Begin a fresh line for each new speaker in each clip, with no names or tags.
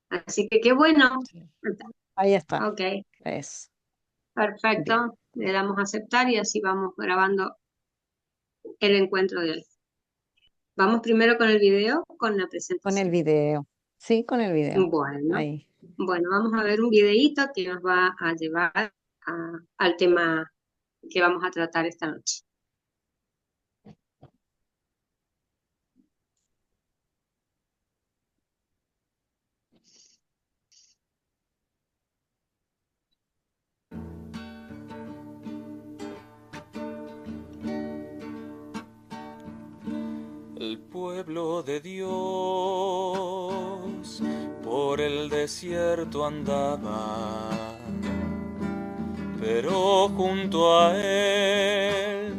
Así que qué bueno.
Sí. Ahí está.
Ok,
Es. Bien.
perfecto. Le damos a aceptar y así vamos grabando el encuentro de hoy. Vamos primero con el video, con la
Con el
presentación.
video. Sí, con el video.
Bueno,
Ahí.
bueno, vamos a ver un videíto que nos va a llevar al tema que vamos a tratar esta noche.
El pueblo de Dios por el desierto andaba, pero junto a él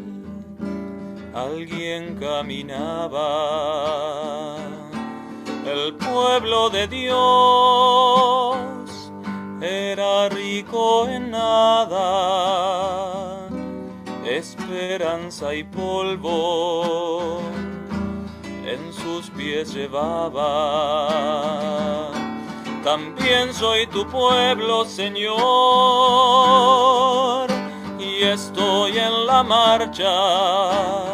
alguien caminaba. El pueblo de Dios era rico en nada, esperanza y polvo en sus pies llevaba. También soy tu pueblo, Señor, y estoy en la marcha.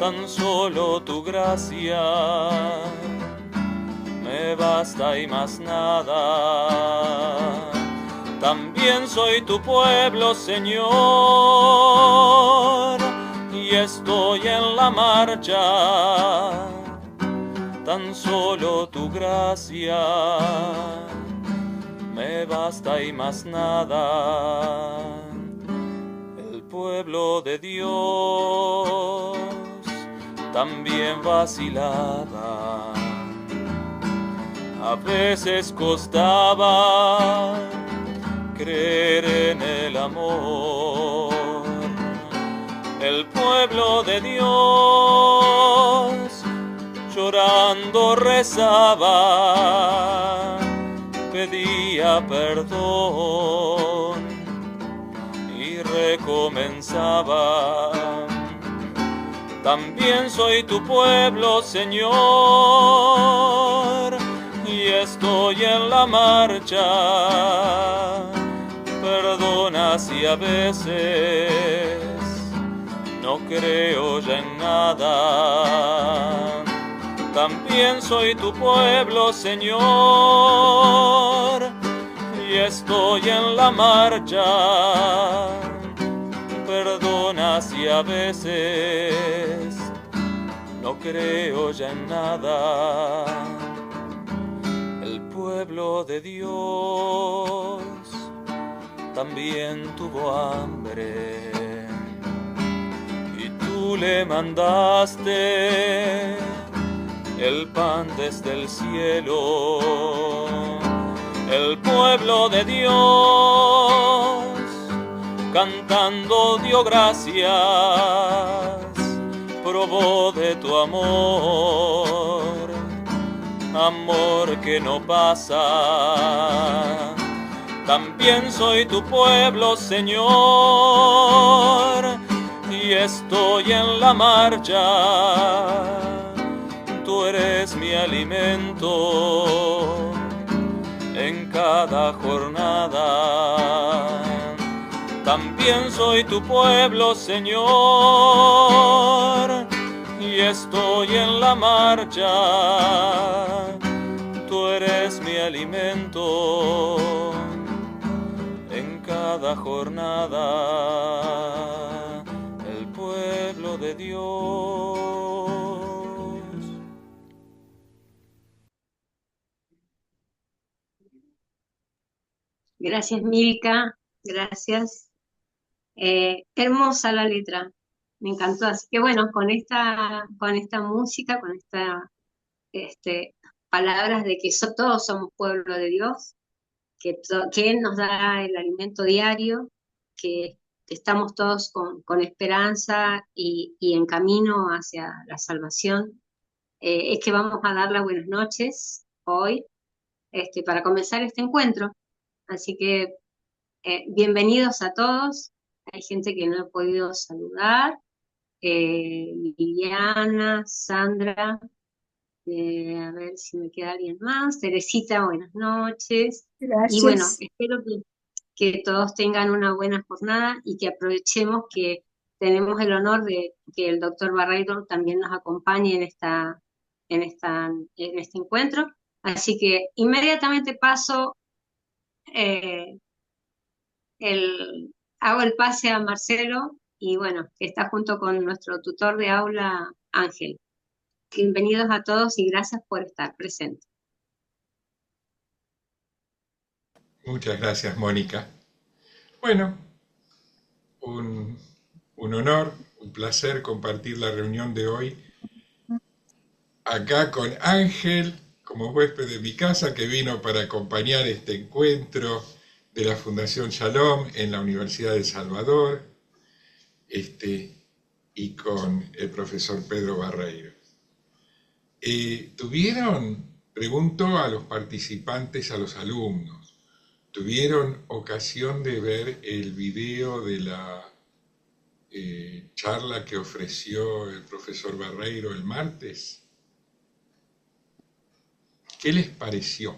Tan solo tu gracia me basta y más nada. También soy tu pueblo, Señor, y estoy en la marcha. Tan solo tu gracia me basta y más nada. El pueblo de Dios también vacilaba. A veces costaba creer en el amor. El pueblo de Dios llorando rezaba, pedía perdón y recomenzaba. También soy tu pueblo, Señor, y estoy en la marcha. Perdona si a veces no creo ya en nada. También soy tu pueblo, Señor, y estoy en la marcha. Perdona si a veces no creo ya en nada. El pueblo de Dios también tuvo hambre y tú le mandaste el pan desde el cielo. El pueblo de Dios cantando dio gracias, probó de tu amor, amor que no pasa. También soy tu pueblo, Señor, y estoy en la marcha. Tú eres mi alimento en cada jornada. También soy tu pueblo, Señor, y estoy en la marcha. Tú eres mi alimento en cada jornada. El pueblo de Dios.
Gracias, Milka. Gracias. Hermosa la letra. Me encantó. Así que bueno, con esta música, con estas palabras de que todos somos pueblo de Dios, que Él nos da el alimento diario, que estamos todos con esperanza y en camino hacia la salvación. Es que vamos a dar las buenas noches hoy, para comenzar este encuentro. Así que bienvenidos a todos. Hay gente que no he podido saludar. Liliana, Sandra, A ver si me queda alguien más. Teresita, buenas noches.
Gracias.
Y bueno, espero que todos tengan una buena jornada y que aprovechemos que tenemos el honor de que el doctor Barreiro también nos acompañe en este encuentro. Así que inmediatamente eh, hago el pase a Marcelo y bueno, que está junto con nuestro tutor de aula, Ángel. Bienvenidos a todos y gracias por estar presentes.
Muchas gracias, Mónica. Bueno, un honor, un placer compartir la reunión de hoy acá con Ángel, como huésped de mi casa, que vino para acompañar este encuentro de la Fundación Shalom en la Universidad de El Salvador, y con el profesor Pedro Barreiro. Pregunto a los participantes, a los alumnos, ¿tuvieron ocasión de ver el video de la charla que ofreció el profesor Barreiro el martes? ¿Qué les pareció?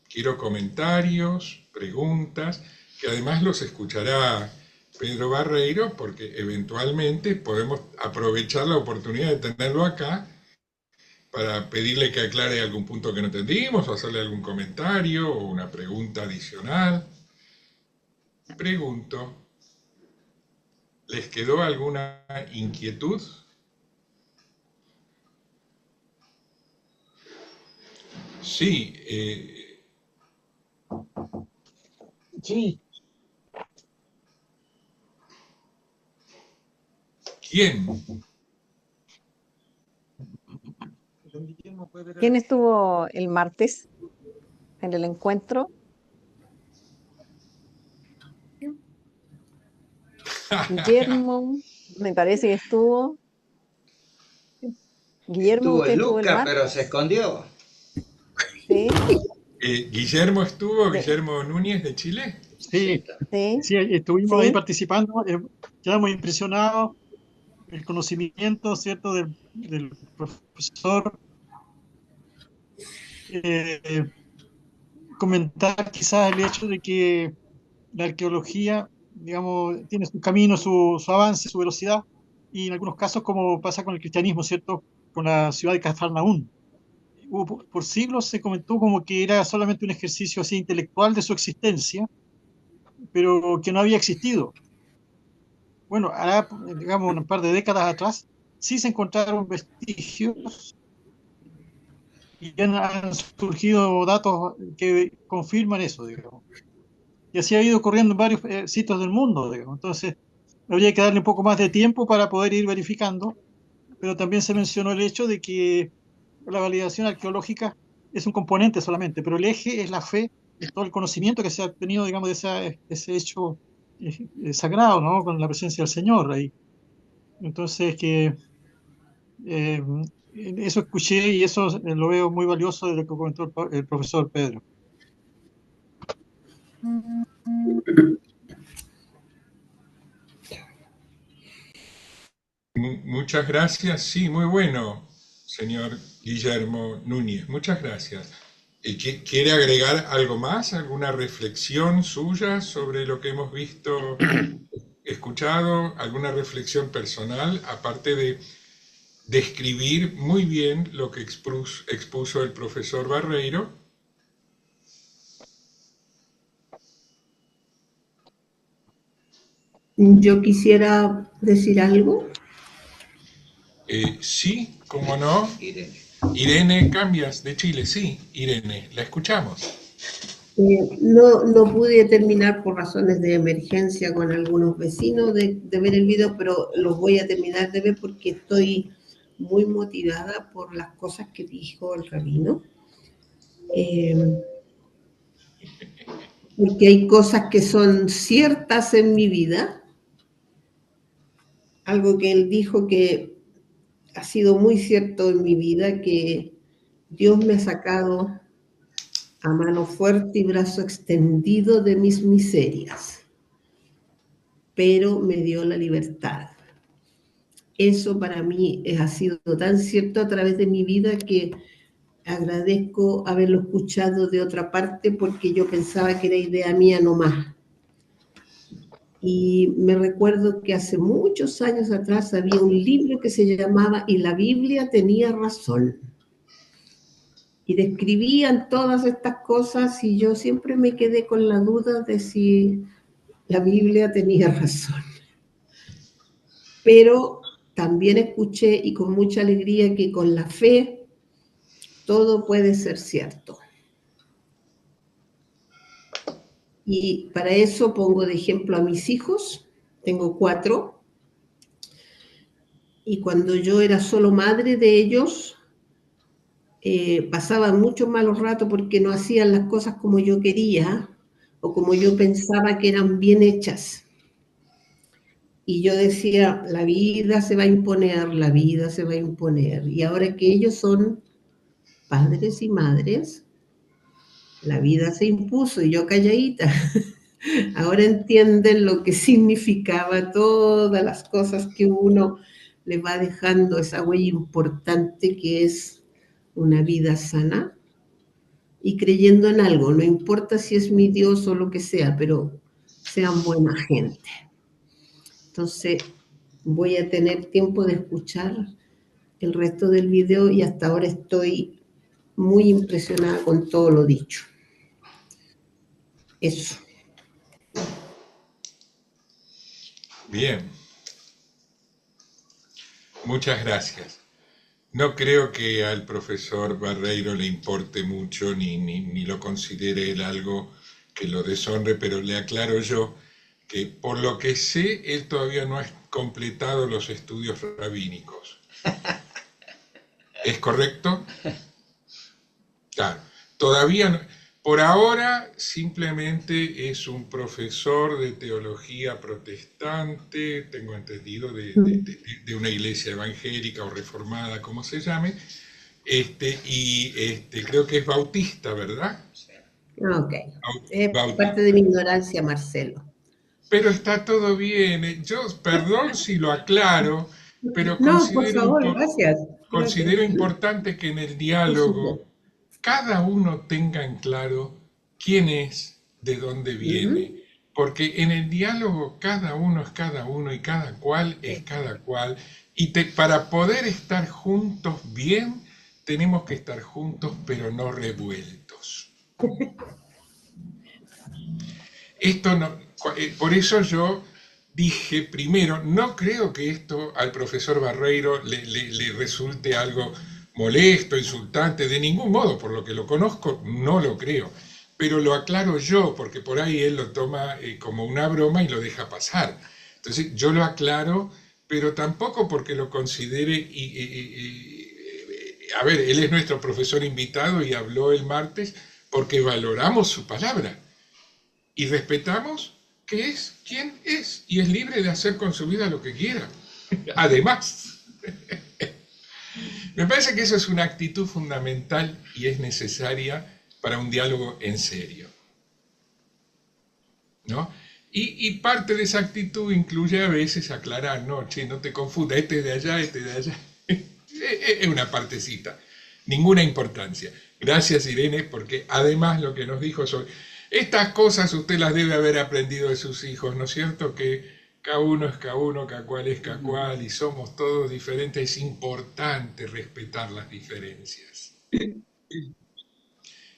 Quiero comentarios, preguntas, que además los escuchará Pedro Barreiro, porque eventualmente podemos aprovechar la oportunidad de tenerlo acá para pedirle que aclare algún punto que no entendimos, o hacerle algún comentario o una pregunta adicional. Pregunto, ¿les quedó alguna inquietud? Sí.
Sí.
¿Quién?
¿Quién estuvo el martes en el encuentro? Guillermo, me parece que estuvo. Guillermo,
Estuvo
¿usted estuvo el
Luca,
martes?
pero se escondió.
Sí.
¿Guillermo estuvo? ¿Guillermo Núñez de Chile?
Sí,
Sí.
sí, estuvimos
Sí.
ahí participando, quedamos impresionados, el conocimiento, ¿cierto?, del profesor. Comentar quizás el hecho de que la arqueología, digamos, tiene su camino, su avance, su velocidad, y en algunos casos, como pasa con el cristianismo, ¿cierto?, con la ciudad de Cafarnaún. Por siglos se comentó como que era solamente un ejercicio así intelectual de su existencia, pero que no había existido. Bueno, ahora, digamos, un par de décadas atrás, sí se encontraron vestigios y han surgido datos que confirman eso, digamos. Y así ha ido ocurriendo en varios sitios del mundo, digamos. Entonces, habría que darle un poco más de tiempo para poder ir verificando, pero también se mencionó el hecho de que la validación arqueológica es un componente solamente, pero el eje es la fe, es todo el conocimiento que se ha obtenido, digamos, de ese hecho sagrado, ¿no?, con la presencia del Señor ahí. Entonces, eso escuché y eso lo veo muy valioso de lo que comentó el profesor Pedro.
Muchas gracias. Sí, muy bueno, señor Guillermo Núñez. Muchas gracias. ¿Quiere agregar algo más? ¿Alguna reflexión suya sobre lo que hemos visto, escuchado? ¿Alguna reflexión personal, aparte de describir muy bien lo que expuso el profesor Barreiro?
Yo quisiera decir algo.
Sí, cómo no. Irene Cambias, de Chile. Sí, Irene, la escuchamos.
No pude terminar por razones de emergencia con algunos vecinos de ver el video, pero los voy a terminar de ver porque estoy muy motivada por las cosas que dijo el rabino. Porque hay cosas que son ciertas en mi vida. Algo que él dijo que ha sido muy cierto en mi vida, que Dios me ha sacado a mano fuerte y brazo extendido de mis miserias, pero me dio la libertad. Eso para mí ha sido tan cierto a través de mi vida que agradezco haberlo escuchado de otra parte porque yo pensaba que era idea mía nomás. Y me recuerdo que hace muchos años atrás había un libro que se llamaba Y la Biblia tenía razón. Y describían todas estas cosas y yo siempre me quedé con la duda de si la Biblia tenía razón. Pero también escuché y con mucha alegría que con la fe todo puede ser cierto. Y para eso pongo de ejemplo a mis hijos, tengo 4, y cuando yo era solo madre de ellos, pasaban muchos malos ratos porque no hacían las cosas como yo quería o como yo pensaba que eran bien hechas. Y yo decía, la vida se va a imponer, la vida se va a imponer. Y ahora que ellos son padres y madres, la vida se impuso y yo calladita. Ahora entienden lo que significaba todas las cosas que uno le va dejando, esa huella importante que es una vida sana y creyendo en algo, no importa si es mi Dios o lo que sea, pero sean buena gente. Entonces voy a tener tiempo de escuchar el resto del video y hasta ahora estoy muy impresionada con todo lo dicho. Eso.
Bien, muchas gracias. No creo que al profesor Barreiro le importe mucho ni lo considere él algo que lo deshonre, pero le aclaro yo que por lo que sé, él todavía no ha completado los estudios rabínicos. ¿Es correcto? Claro, todavía no. Por ahora simplemente es un profesor de teología protestante, tengo entendido, de una iglesia evangélica o reformada, como se llame, creo que es bautista, ¿verdad?
Ok, es parte de mi ignorancia, Marcelo.
Pero está todo bien. Yo, perdón si lo aclaro, pero
No, por favor, gracias.
considero importante que en el diálogo cada uno tenga en claro quién es, de dónde viene, porque en el diálogo cada uno es cada uno y cada cual es cada cual, y para poder estar juntos bien, tenemos que estar juntos pero no revueltos. Esto no, por eso yo dije primero, no creo que esto al profesor Barreiro le resulte algo molesto, insultante, de ningún modo, por lo que lo conozco, no lo creo. Pero lo aclaro yo, porque por ahí él lo toma como una broma y lo deja pasar. Entonces yo lo aclaro, pero tampoco porque lo considere... a ver, él es nuestro profesor invitado y habló el martes porque valoramos su palabra y respetamos que es quien es y es libre de hacer con su vida lo que quiera. Además, me parece que eso es una actitud fundamental y es necesaria para un diálogo en serio, ¿no? Y parte de esa actitud incluye a veces aclarar, no, che, no te confundas, este de allá, este de allá. Es una partecita, ninguna importancia. Gracias, Irene, porque además lo que nos dijo sobre estas cosas usted las debe haber aprendido de sus hijos, ¿no es cierto? Que cada uno es cada uno, cada cual es cada cual, y somos todos diferentes. Es importante respetar las diferencias.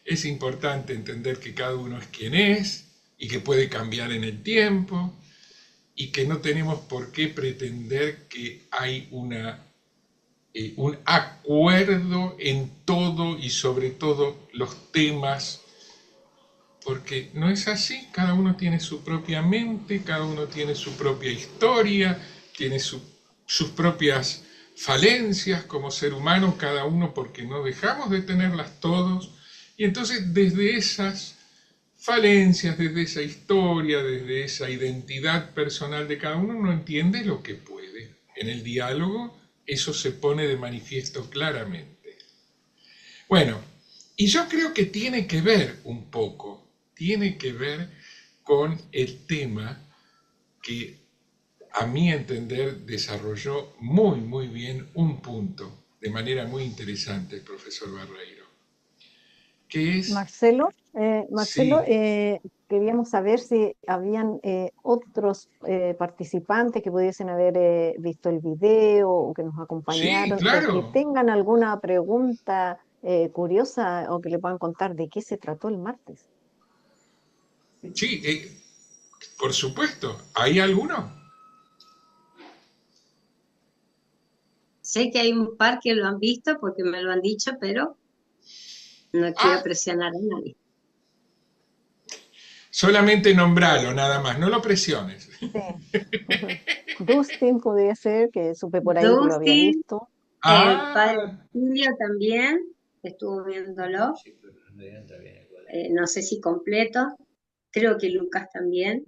Es importante entender que cada uno es quien es y que puede cambiar en el tiempo y que no tenemos por qué pretender que hay un acuerdo en todo y sobre todo los temas, porque no es así. Cada uno tiene su propia mente, cada uno tiene su propia historia, tiene sus propias falencias como ser humano, cada uno, porque no dejamos de tenerlas todos. Y entonces desde esas falencias, desde esa historia, desde esa identidad personal de cada uno entiende lo que puede. En el diálogo eso se pone de manifiesto claramente. Bueno, y yo creo que tiene que ver un poco, tiene que ver con el tema que a mi entender, desarrolló muy, muy bien un punto, de manera muy interesante, el profesor Barreiro, que es,
Marcelo,
sí,
queríamos saber si habían otros participantes que pudiesen haber visto el video o que nos
sí,
acompañaron o que
claro,
tengan alguna pregunta curiosa o que le puedan contar de qué se trató el martes.
sí, por supuesto. ¿Hay alguno?
Sé que hay un par que lo han visto porque me lo han dicho, pero no quiero
Ah,
presionar a nadie.
solamente nombralo, nada más, no lo presiones.
Sí. Ujú. Dustin podría ser, que supe por ahí que lo había
Dustin,
visto.
el padre
Ah,
Julio también estuvo viéndolo, no sé si completo, creo que Lucas también.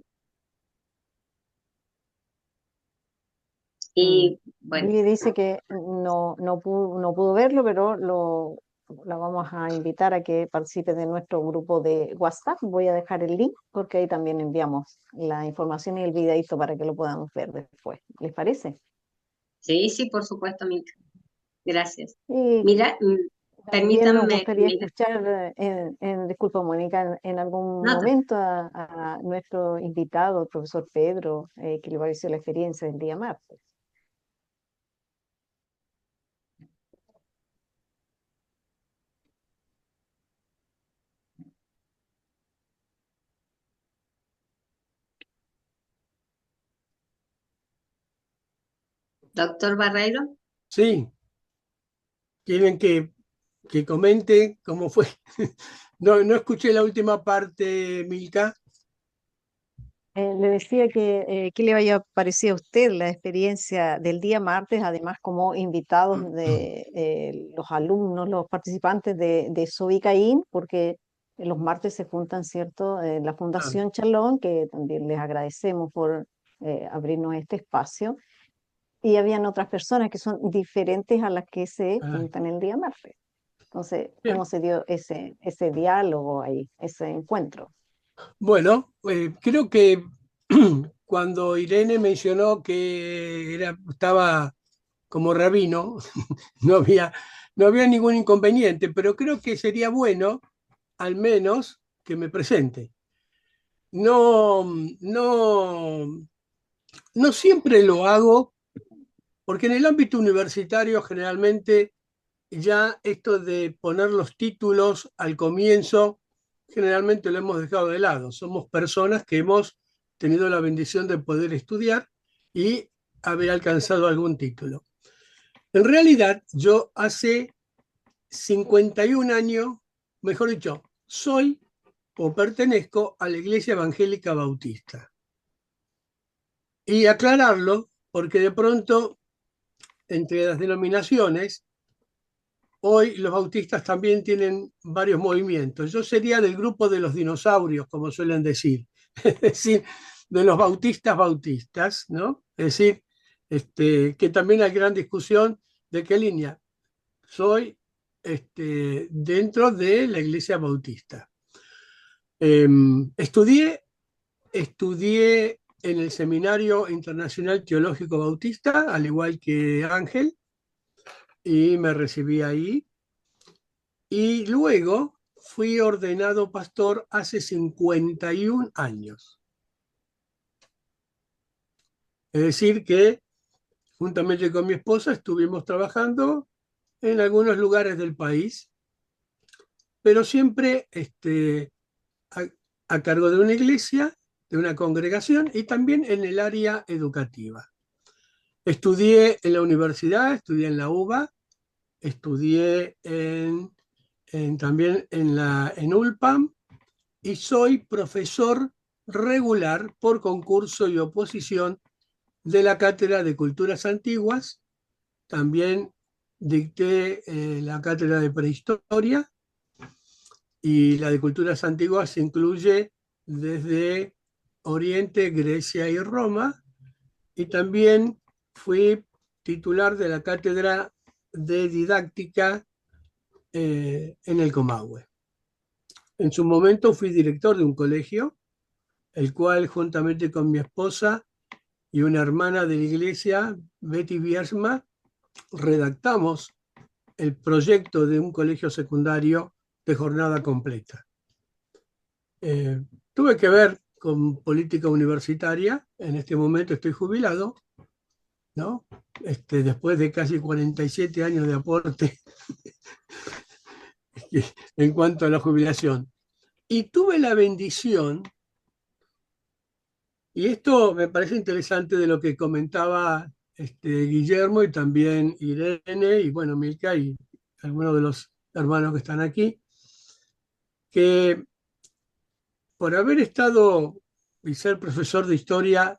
Mm,
Y bueno,
Vivi dice que no pudo verlo, pero la vamos a invitar a que participe de nuestro grupo de WhatsApp. Voy a dejar el link porque ahí también enviamos la información y el videito para que lo podamos ver después. ¿Les parece?
sí, sí, por supuesto, Mica. Gracias.
Y
Mira,
también nos
permítanme,
gustaría
mira,
escuchar, disculpa, Mónica, en algún
no,
momento a nuestro invitado, el profesor Pedro, que le pareció la experiencia del día martes.
doctor Barreiro.
Sí, quieren que comente cómo fue. No, no escuché la última parte, Milka.
Le decía que qué le había parecido a usted la experiencia del día martes, además como invitados de los alumnos, los participantes de Sobicaín, porque los martes se juntan, ¿cierto? La
Ah,
Fundación Chalón, que también les agradecemos por abrirnos este espacio, y habían otras personas que son diferentes a las que se
ah,
juntan el día martes. Entonces, ¿cómo
bien.
se dio ese diálogo ahí, ese encuentro?
Bueno, creo que cuando Irene mencionó que estaba como rabino, no había, no había ningún inconveniente, pero creo que sería bueno, al menos, que me presente. No, no, no siempre lo hago, porque en el ámbito universitario generalmente ya esto de poner los títulos al comienzo, generalmente lo hemos dejado de lado. Somos personas que hemos tenido la bendición de poder estudiar y haber alcanzado algún título. En realidad, yo hace 51 años, mejor dicho, soy o pertenezco a la Iglesia Evangélica Bautista. Y aclararlo, porque de pronto, entre las denominaciones, hoy los bautistas también tienen varios movimientos. Yo sería del grupo de los dinosaurios, como suelen decir. Es decir, de los bautistas, ¿no? Es decir, que también hay gran discusión de qué línea. Soy dentro de la iglesia bautista. Eh, estudié, estudié en el Seminario Internacional Teológico Bautista, al igual que Ángel, y me recibí ahí. Y luego fui ordenado pastor hace 51 años. Es decir, que juntamente con mi esposa estuvimos trabajando en algunos lugares del país, pero siempre a, a cargo de una iglesia, de una congregación y también en el área educativa. Estudié en la universidad, estudié en la UBA, estudié también en ULPAM y soy profesor regular por concurso y oposición de la Cátedra de Culturas Antiguas. También dicté la Cátedra de Prehistoria y la de Culturas Antiguas incluye desde Oriente, Grecia y Roma. Y también fui titular de la Cátedra de Didáctica en el Comahue. En su momento fui director de un colegio, el cual juntamente con mi esposa y una hermana de la iglesia, Betty Biersma, redactamos el proyecto de un colegio secundario de jornada completa. Tuve que ver con política universitaria, en este momento estoy jubilado, ¿no? Después de casi 47 años de aporte en cuanto a la jubilación. Y tuve la bendición, y esto me parece interesante de lo que comentaba Guillermo y también Irene y bueno, Milka y algunos de los hermanos que están aquí, que por haber estado y ser profesor de historia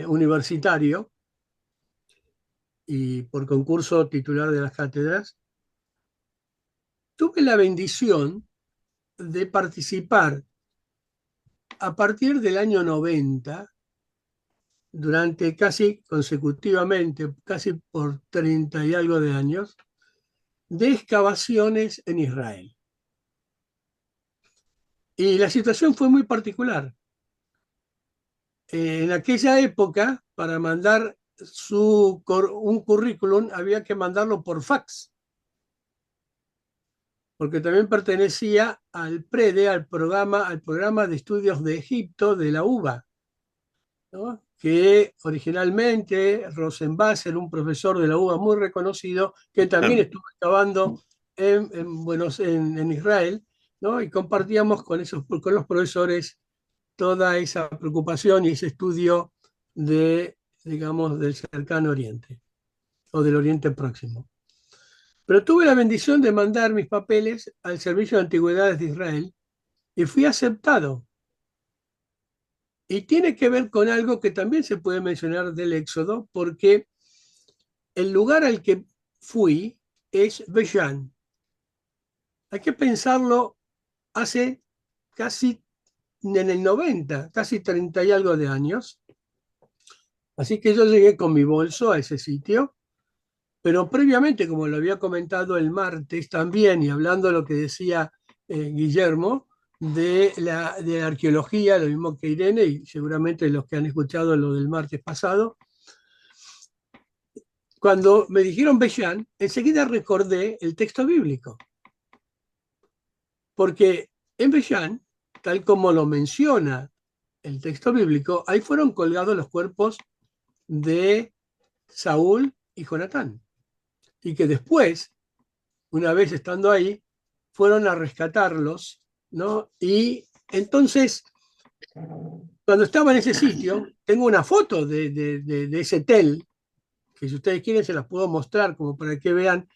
universitario y por concurso titular de las cátedras, tuve la bendición de participar a partir del año 90, durante casi consecutivamente, casi por 30 y algo de años, de excavaciones en Israel. Y la situación fue muy particular. En aquella época, para mandar un currículum, había que mandarlo por fax, porque también pertenecía al PREDE, al programa de estudios de Egipto de la UBA, ¿no? Que originalmente Rosenbasser, un profesor de la UBA muy reconocido, que también estuvo excavando en Israel, ¿no? Y compartíamos con los profesores toda esa preocupación y ese estudio digamos, del cercano Oriente o del Oriente Próximo. Pero tuve la bendición de mandar mis papeles al Servicio de Antigüedades de Israel y fui aceptado. Y tiene que ver con algo que también se puede mencionar del Éxodo, porque el lugar al que fui es Beyán. Hay que pensarlo hace casi en el 90, casi 30 y algo de años. Así que yo llegué con mi bolso a ese sitio, pero previamente, como lo había comentado el martes también, y hablando de lo que decía Guillermo, de la arqueología, lo mismo que Irene, y seguramente los que han escuchado lo del martes pasado, cuando me dijeron Beyán, enseguida recordé el texto bíblico. Porque en Beyán, tal como lo menciona el texto bíblico, ahí fueron colgados los cuerpos de Saúl y Jonatán. Y que después, una vez estando ahí, fueron a rescatarlos, ¿no? Y entonces, cuando estaba en ese sitio, tengo una foto de ese tel, que si ustedes quieren se las puedo mostrar como para que vean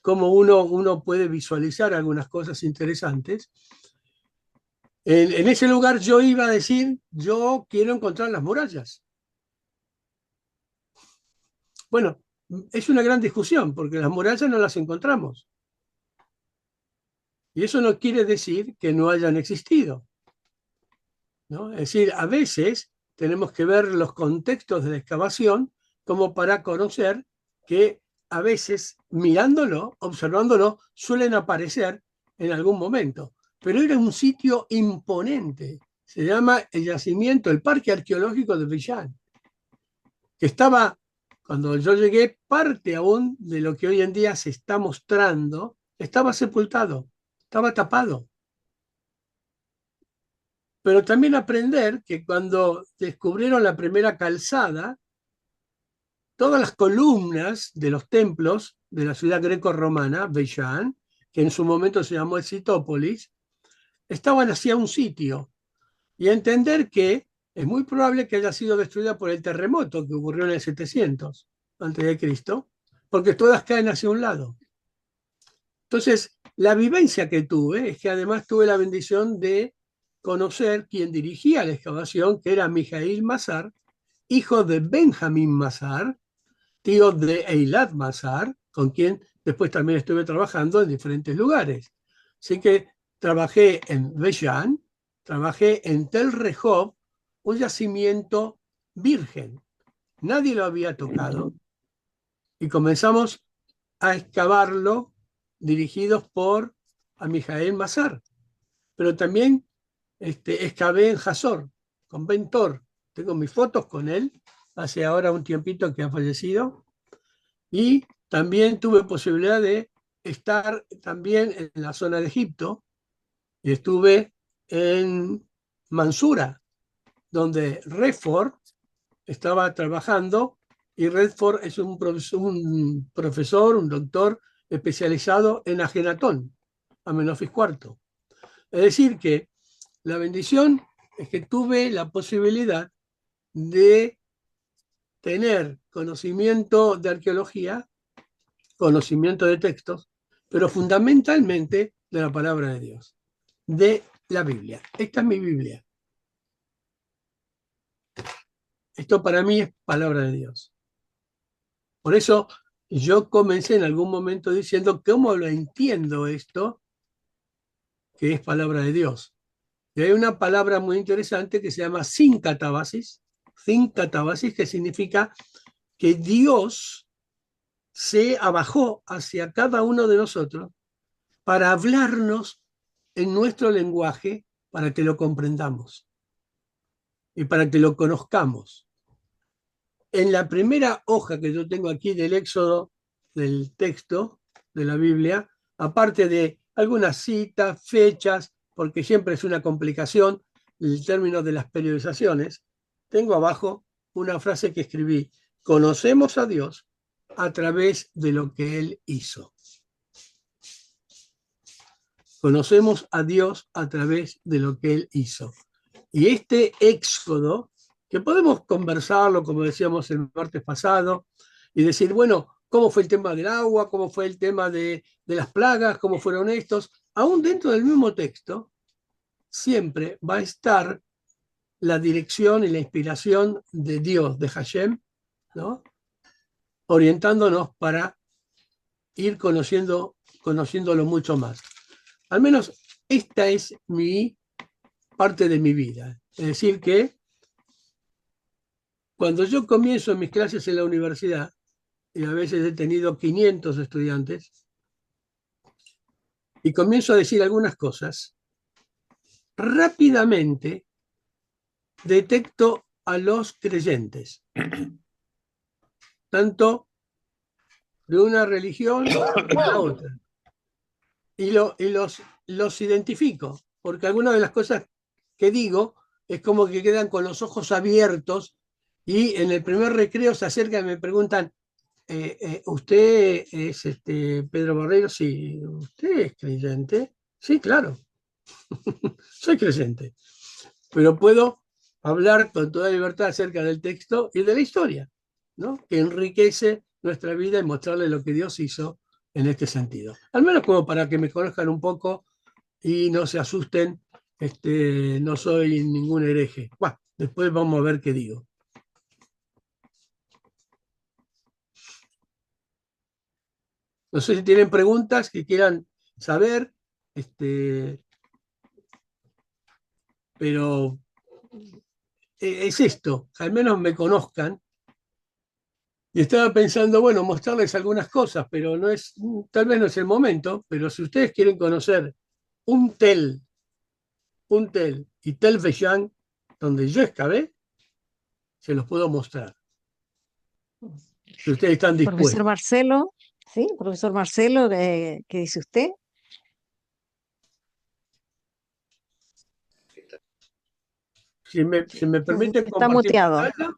cómo uno puede visualizar algunas cosas interesantes. En ese lugar yo iba a decir, yo quiero encontrar las murallas. Bueno, es una gran discusión, porque las murallas no las encontramos. Y eso no quiere decir que no hayan existido, ¿no? Es decir, a veces tenemos que ver los contextos de la excavación como para conocer que a veces mirándolo, observándolo, suelen aparecer en algún momento. Pero era un sitio imponente. Se llama el yacimiento, el Parque Arqueológico de Beyán, que estaba, cuando yo llegué, parte aún de lo que hoy en día se está mostrando, estaba sepultado, estaba tapado. Pero también aprender que cuando descubrieron la primera calzada, todas las columnas de los templos de la ciudad greco-romana, Beyán, que en su momento se llamó Escitópolis, estaban hacia un sitio. Y entender que es muy probable que haya sido destruida por el terremoto que ocurrió en el 700 a.C., porque todas caen hacia un lado. Entonces, la vivencia que tuve es que además tuve la bendición de conocer quien dirigía la excavación, que era Mijail Mazar, hijo de Benjamín Mazar, tío de Eilat Mazar, con quien después también estuve trabajando en diferentes lugares. Así que trabajé en Beyán, trabajé en Tel Rehov, un yacimiento virgen. Nadie lo había tocado. Y comenzamos a excavarlo, dirigidos por Mijael Mazar. Pero también excavé en Hazor, con Bentor, tengo mis fotos con él, hace ahora un tiempito que ha fallecido, y también tuve posibilidad de estar también en la zona de Egipto, y estuve en Mansura, donde Redford estaba trabajando, y Redford es un profesor, un doctor especializado en Ajenatón, Amenofis IV. Es decir, que la bendición es que tuve la posibilidad de tener conocimiento de arqueología, conocimiento de textos, pero fundamentalmente de la palabra de Dios, de la Biblia. Esta es mi Biblia. Esto para mí es palabra de Dios. Por eso yo comencé en algún momento diciendo cómo lo entiendo esto, que es palabra de Dios. Y hay una palabra muy interesante que se llama sincatabasis, que significa que Dios se abajó hacia cada uno de nosotros para hablarnos en nuestro lenguaje, para que lo comprendamos y para que lo conozcamos. En la primera hoja que yo tengo aquí del Éxodo, del texto de la Biblia, aparte de algunas citas, fechas, porque siempre es una complicación el término de las periodizaciones, tengo abajo una frase que escribí: conocemos a Dios a través de lo que Él hizo. Conocemos a Dios a través de lo que Él hizo. Y este éxodo, que podemos conversarlo, como decíamos el martes pasado, y decir, bueno, ¿cómo fue el tema del agua? ¿Cómo fue el tema de las plagas? ¿Cómo fueron estos? Aún dentro del mismo texto, siempre va a estar la dirección y la inspiración de Dios, de Hashem, ¿no? Orientándonos para ir conociéndolo mucho más. Al menos esta es mi parte de mi vida. Es decir, que cuando yo comienzo mis clases en la universidad, y a veces he tenido 500 estudiantes, y comienzo a decir algunas cosas, rápidamente detecto a los creyentes, tanto de una religión a la otra, y los identifico, porque algunas de las cosas que digo es como que quedan con los ojos abiertos, y en el primer recreo se acercan y me preguntan, ¿usted es Pedro Barreiro? Sí. ¿Usted es creyente? Sí, claro. Soy creyente. Pero puedo hablar con toda libertad acerca del texto y de la historia, ¿no? Que enriquece nuestra vida y mostrarle lo que Dios hizo en este sentido. Al menos como para que me conozcan un poco y no se asusten, no soy ningún hereje. Bueno, después vamos a ver qué digo. No sé si tienen preguntas que quieran saber, pero es esto, al menos me conozcan. Y estaba pensando, bueno, mostrarles algunas cosas, pero tal vez no es el momento, pero si ustedes quieren conocer un tel y Tel Veyán, donde yo excavé, se los puedo mostrar. Si ustedes están dispuestos.
Profesor Marcelo, sí, profesor Marcelo, ¿qué dice usted?
Si me permite
Está
compartir
muteado.
pantalla.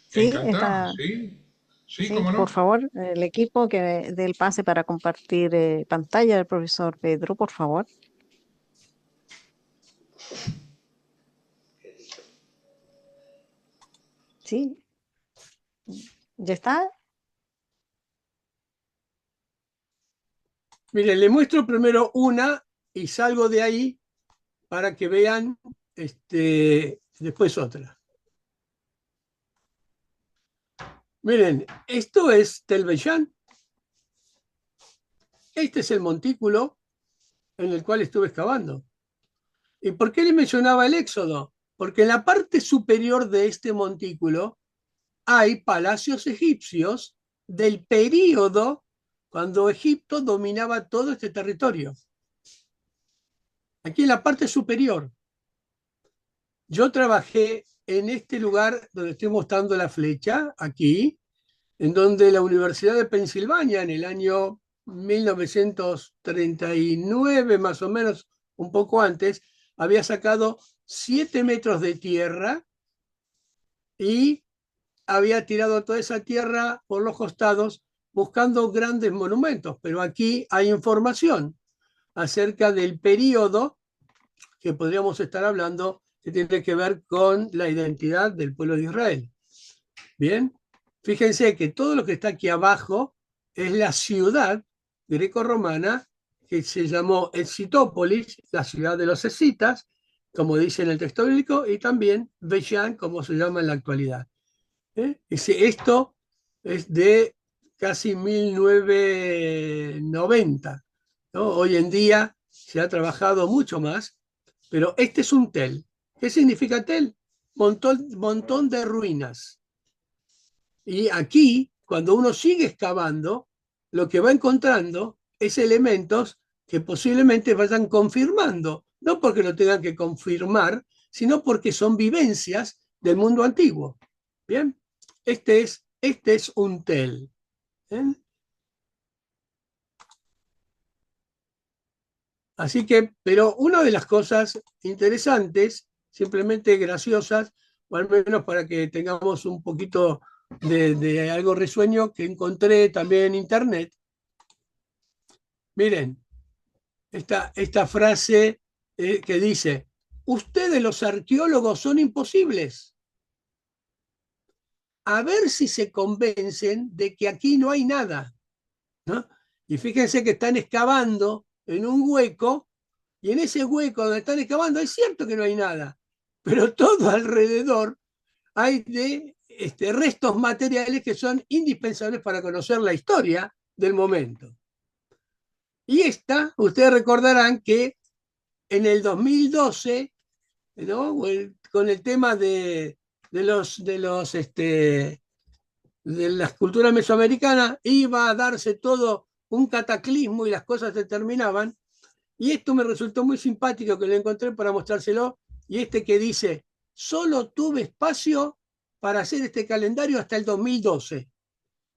Sí,
Encantado, sí. Sí,
sí,
cómo no.
por favor, el equipo que dé el pase para compartir pantalla del profesor Pedro, por favor. Sí, ¿ya está?
Miren, le muestro primero una y salgo de ahí para que vean después otra. Miren, esto es Tel Veyán. Este es el montículo en el cual estuve excavando. ¿Y por qué le mencionaba el Éxodo? Porque en la parte superior de este montículo hay palacios egipcios del período cuando Egipto dominaba todo este territorio. Aquí en la parte superior. yo trabajé en este lugar donde estoy mostrando la flecha, aquí, en donde la Universidad de Pensilvania, en el año 1939, más o menos, un poco antes, había sacado 7 metros de tierra y había tirado toda esa tierra por los costados buscando grandes monumentos. Pero aquí hay información acerca del periodo que podríamos estar hablando que tiene que ver con la identidad del pueblo de Israel. Bien, fíjense que todo lo que está aquí abajo es la ciudad greco-romana que se llamó Escitópolis, la ciudad de los escitas, como dice en el texto bíblico, y también Beyán, como se llama en la actualidad. Esto es de casi 1990, ¿no? Hoy en día se ha trabajado mucho más, pero este es un tel. ¿Qué significa tel? Montón de ruinas. Y aquí, cuando uno sigue excavando, lo que va encontrando es elementos que posiblemente vayan confirmando, no porque lo tengan que confirmar, sino porque son vivencias del mundo antiguo. Bien, este es un tel. ¿Eh? Así que, pero una de las cosas interesantes, simplemente graciosas, o al menos para que tengamos un poquito de algo risueño, que encontré también en internet. Miren, esta frase que dice, ustedes los arqueólogos son imposibles. A ver si se convencen de que aquí no hay nada, ¿no? Y fíjense que están excavando en un hueco, y en ese hueco donde están excavando es cierto que no hay nada, pero todo alrededor hay de restos materiales que son indispensables para conocer la historia del momento. Y ustedes recordarán que en el 2012, ¿no? Con el tema de la cultura mesoamericana, iba a darse todo un cataclismo y las cosas se terminaban. Y esto me resultó muy simpático, que lo encontré para mostrárselo, y que dice, solo tuve espacio para hacer este calendario hasta el 2012.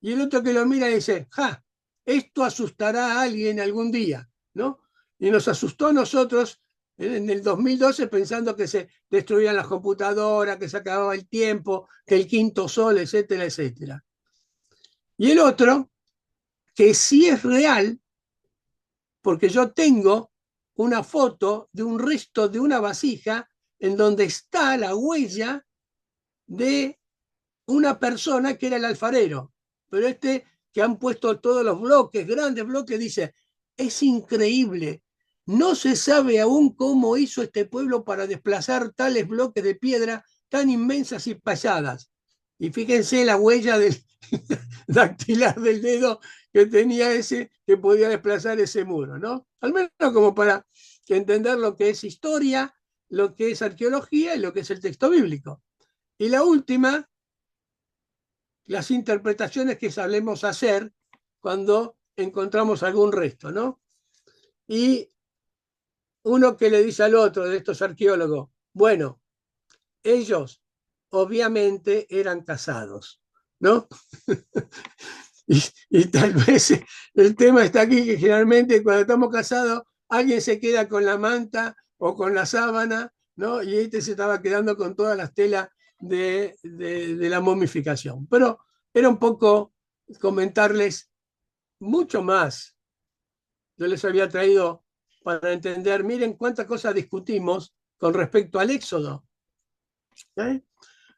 Y el otro que lo mira y dice, ja, esto asustará a alguien algún día, ¿no? Y nos asustó a nosotros en el 2012 pensando que se destruían las computadoras, que se acababa el tiempo, que el quinto sol, etcétera, etcétera. Y el otro, que sí es real, porque yo tengo una foto de un resto de una vasija en donde está la huella de una persona que era el alfarero. Pero que han puesto todos los bloques, grandes bloques, dice, es increíble, no se sabe aún cómo hizo este pueblo para desplazar tales bloques de piedra tan inmensas y pasadas. Y fíjense la huella del dactilar del dedo que tenía que podía desplazar ese muro, ¿no? Al menos como para entender lo que es historia, lo que es arqueología y lo que es el texto bíblico. Y la última, las interpretaciones que sabemos hacer cuando encontramos algún resto, ¿no? Y uno que le dice al otro de estos arqueólogos, bueno, ellos obviamente eran casados, ¿no? y tal vez el tema está aquí, que generalmente cuando estamos casados, alguien se queda con la manta o con la sábana, ¿no? Y se estaba quedando con todas las telas de la momificación. Pero era un poco comentarles mucho más. Yo les había traído para entender, miren cuántas cosas discutimos con respecto al Éxodo. ¿Eh?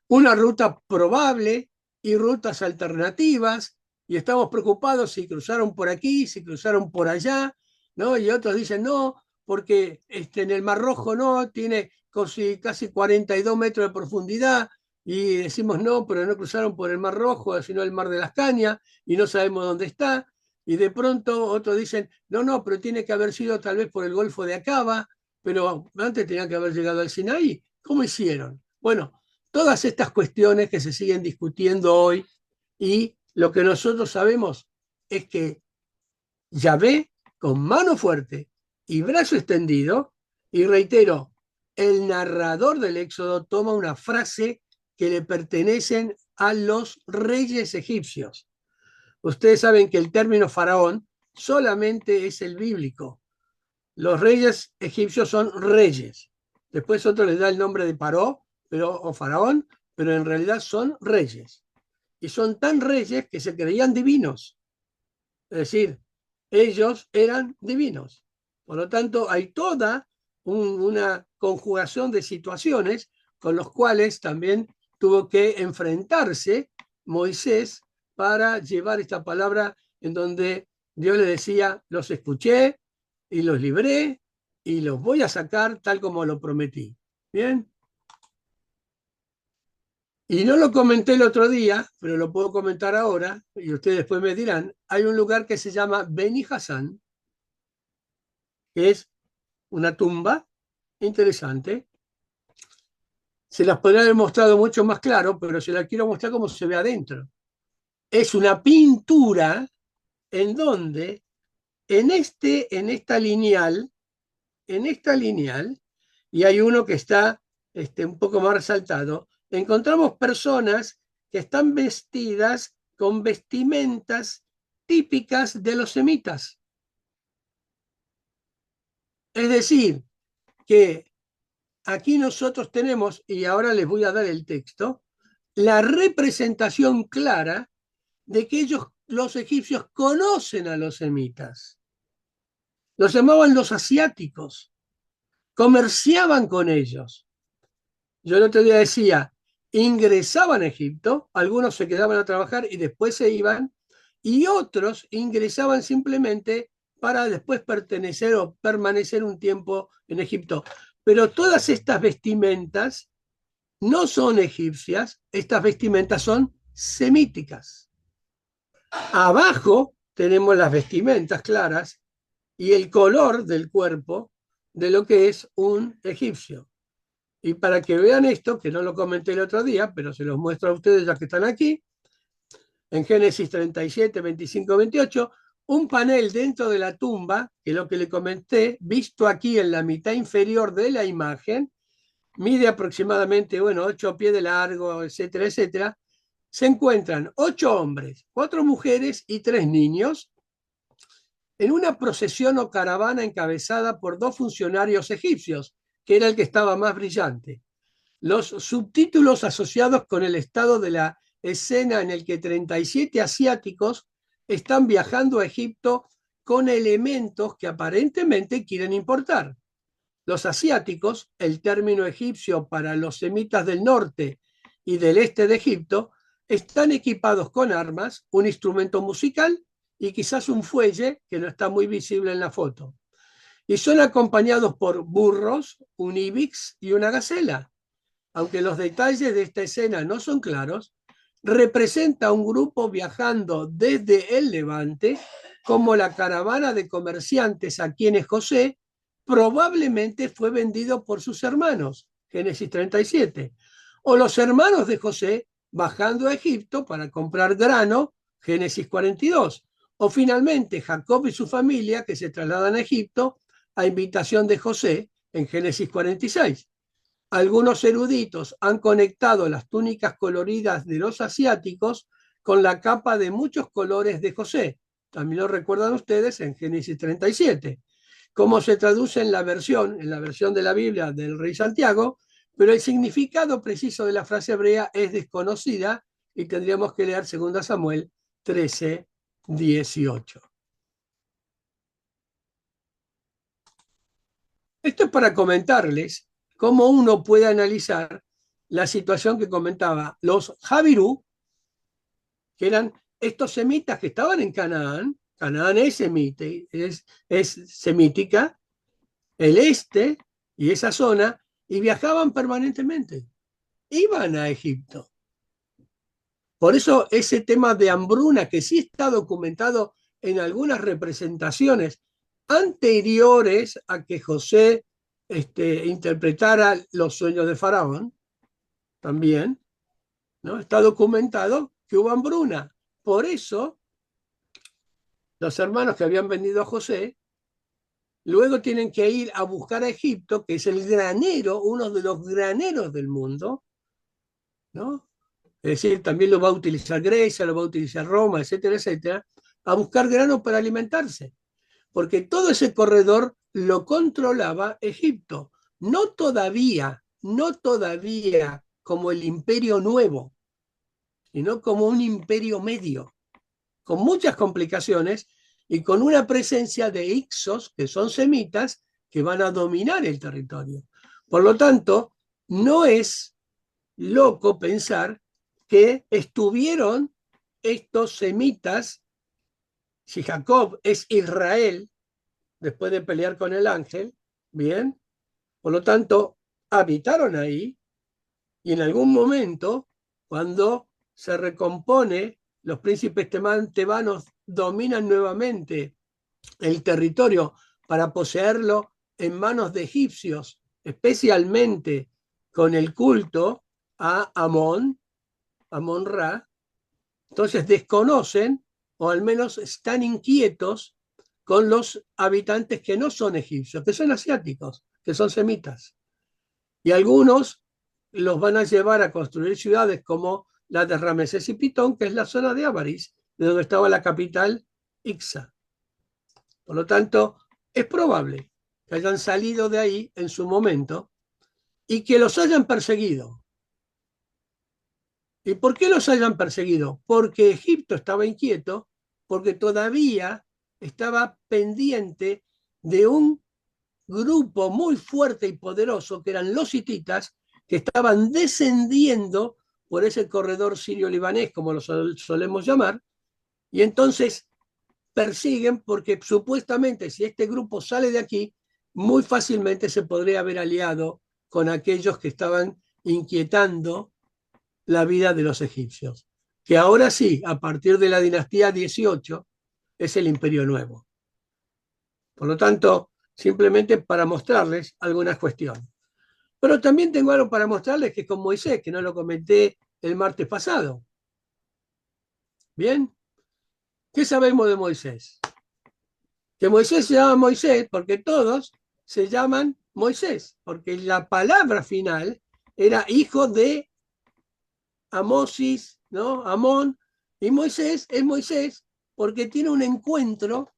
Una ruta probable y rutas alternativas, y estamos preocupados si cruzaron por aquí, si cruzaron por allá, ¿no? Y otros dicen no, porque en el Mar Rojo no, tiene casi 42 metros de profundidad, y decimos no, pero no cruzaron por el Mar Rojo, sino el Mar de las Cañas, y no sabemos dónde está. Y de pronto otros dicen, no, pero tiene que haber sido tal vez por el Golfo de Acaba, pero antes tenía que haber llegado al Sinaí. ¿Cómo hicieron? Bueno, todas estas cuestiones que se siguen discutiendo hoy, y lo que nosotros sabemos es que Yahvé, con mano fuerte y brazo extendido, y reitero, el narrador del Éxodo toma una frase que le pertenecen a los reyes egipcios. Ustedes saben que el término faraón solamente es el bíblico. Los reyes egipcios son reyes. Después otro les da el nombre de Paró o faraón, pero en realidad son reyes. Y son tan reyes que se creían divinos. Es decir, ellos eran divinos. Por lo tanto, hay toda una conjugación de situaciones con los cuales también tuvo que enfrentarse Moisés para llevar esta palabra en donde Dios le decía, los escuché y los libré y los voy a sacar tal como lo prometí. ¿Bien? Y no lo comenté el otro día, pero lo puedo comentar ahora, y ustedes después me dirán, hay un lugar que se llama Beni Hassan, que es una tumba interesante. Se las podría haber mostrado mucho más claro, pero se las quiero mostrar como se ve adentro. Es una pintura en donde en esta lineal, y hay uno que está un poco más resaltado, encontramos personas que están vestidas con vestimentas típicas de los semitas. Es decir, que aquí nosotros tenemos, y ahora les voy a dar el texto, la representación clara de que ellos, los egipcios, conocen a los semitas. Los llamaban los asiáticos, comerciaban con ellos. Yo el otro día decía, ingresaban a Egipto, algunos se quedaban a trabajar y después se iban, y otros ingresaban simplemente para después pertenecer o permanecer un tiempo en Egipto. Pero todas estas vestimentas no son egipcias, estas vestimentas son semíticas. Abajo tenemos las vestimentas claras y el color del cuerpo de lo que es un egipcio. Y para que vean esto, que no lo comenté el otro día, pero se los muestro a ustedes ya que están aquí, en Génesis 37, 25, 28, un panel dentro de la tumba, que es lo que le comenté, visto aquí en la mitad inferior de la imagen, mide aproximadamente, 8 pies de largo, etcétera, etcétera. Se encuentran 8 hombres, 4 mujeres y 3 niños en una procesión o caravana encabezada por 2 funcionarios egipcios, que era el que estaba más brillante. Los subtítulos asociados con el estado de la escena en el que 37 asiáticos están viajando a Egipto con elementos que aparentemente quieren importar. Los asiáticos, el término egipcio para los semitas del norte y del este de Egipto, están equipados con armas, un instrumento musical y quizás un fuelle que no está muy visible en la foto. Y son acompañados por burros, un ibix y una gacela. Aunque los detalles de esta escena no son claros, representa un grupo viajando desde el Levante como la caravana de comerciantes a quienes José probablemente fue vendido por sus hermanos, Génesis 37, o los hermanos de José bajando a Egipto para comprar grano, Génesis 42, o finalmente Jacob y su familia que se trasladan a Egipto a invitación de José en Génesis 46. Algunos eruditos han conectado las túnicas coloridas de los asiáticos con la capa de muchos colores de José. También lo recuerdan ustedes en Génesis 37. Cómo se traduce en la versión de la Biblia del rey Santiago, pero el significado preciso de la frase hebrea es desconocida y tendríamos que leer 2 Samuel 13, 18. Esto es para comentarles cómo uno puede analizar la situación que comentaba los Javirú, que eran estos semitas que estaban en Canaán. Canaán es semítica, el este y esa zona, y viajaban permanentemente. Iban a Egipto. Por eso ese tema de hambruna, que sí está documentado en algunas representaciones anteriores a que José interpretara los sueños de Faraón, también, ¿no? Está documentado que hubo hambruna. Por eso, los hermanos que habían vendido a José Luego tienen que ir a buscar a Egipto, que es el granero, uno de los graneros del mundo, ¿no? Es decir, también lo va a utilizar Grecia, lo va a utilizar Roma, etcétera, etcétera, a buscar grano para alimentarse. Porque todo ese corredor lo controlaba Egipto. No todavía como el imperio nuevo, sino como un imperio medio, con muchas complicaciones y con una presencia de Hicsos, que son semitas, que van a dominar el territorio. Por lo tanto, no es loco pensar que estuvieron estos semitas, si Jacob es Israel, después de pelear con el ángel, bien, por lo tanto, habitaron ahí y en algún momento, cuando se recompone, los príncipes tebanos dominan nuevamente el territorio para poseerlo en manos de egipcios, especialmente con el culto a Amón, Amón-Ra. Entonces desconocen, o al menos están inquietos con los habitantes que no son egipcios, que son asiáticos, que son semitas. Y algunos los van a llevar a construir ciudades como la de Ramesés y Pitón, que es la zona de Avaris, de donde estaba la capital Ixa. Por lo tanto, es probable que hayan salido de ahí en su momento y que los hayan perseguido. ¿Y por qué los hayan perseguido? Porque Egipto estaba inquieto, porque todavía estaba pendiente de un grupo muy fuerte y poderoso, que eran los hititas, que estaban descendiendo por ese corredor sirio-libanés, como lo solemos llamar, y entonces persiguen porque supuestamente si este grupo sale de aquí, muy fácilmente se podría haber aliado con aquellos que estaban inquietando la vida de los egipcios, que ahora sí, a partir de la dinastía 18, es el Imperio Nuevo. Por lo tanto, simplemente para mostrarles algunas cuestiones. Pero también tengo algo para mostrarles que es con Moisés, que no lo comenté el martes pasado. ¿Bien? ¿Qué sabemos de Moisés? Que Moisés se llama Moisés porque todos se llaman Moisés, porque la palabra final era hijo de Amosis, ¿no? Amón, y Moisés es Moisés porque tiene un encuentro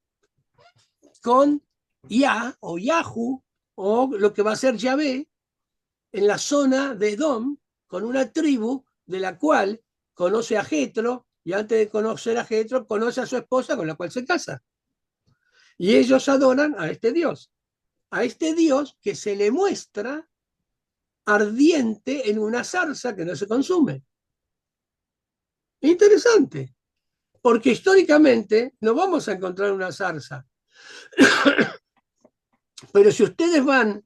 con Yah o Yahu o lo que va a ser Yahvé en la zona de Edom, con una tribu de la cual conoce a Jetro y antes de conocer a Jetro conoce a su esposa con la cual se casa. Y ellos adoran a este Dios que se le muestra ardiente en una zarza que no se consume. Interesante, porque históricamente no vamos a encontrar una zarza. Pero si ustedes van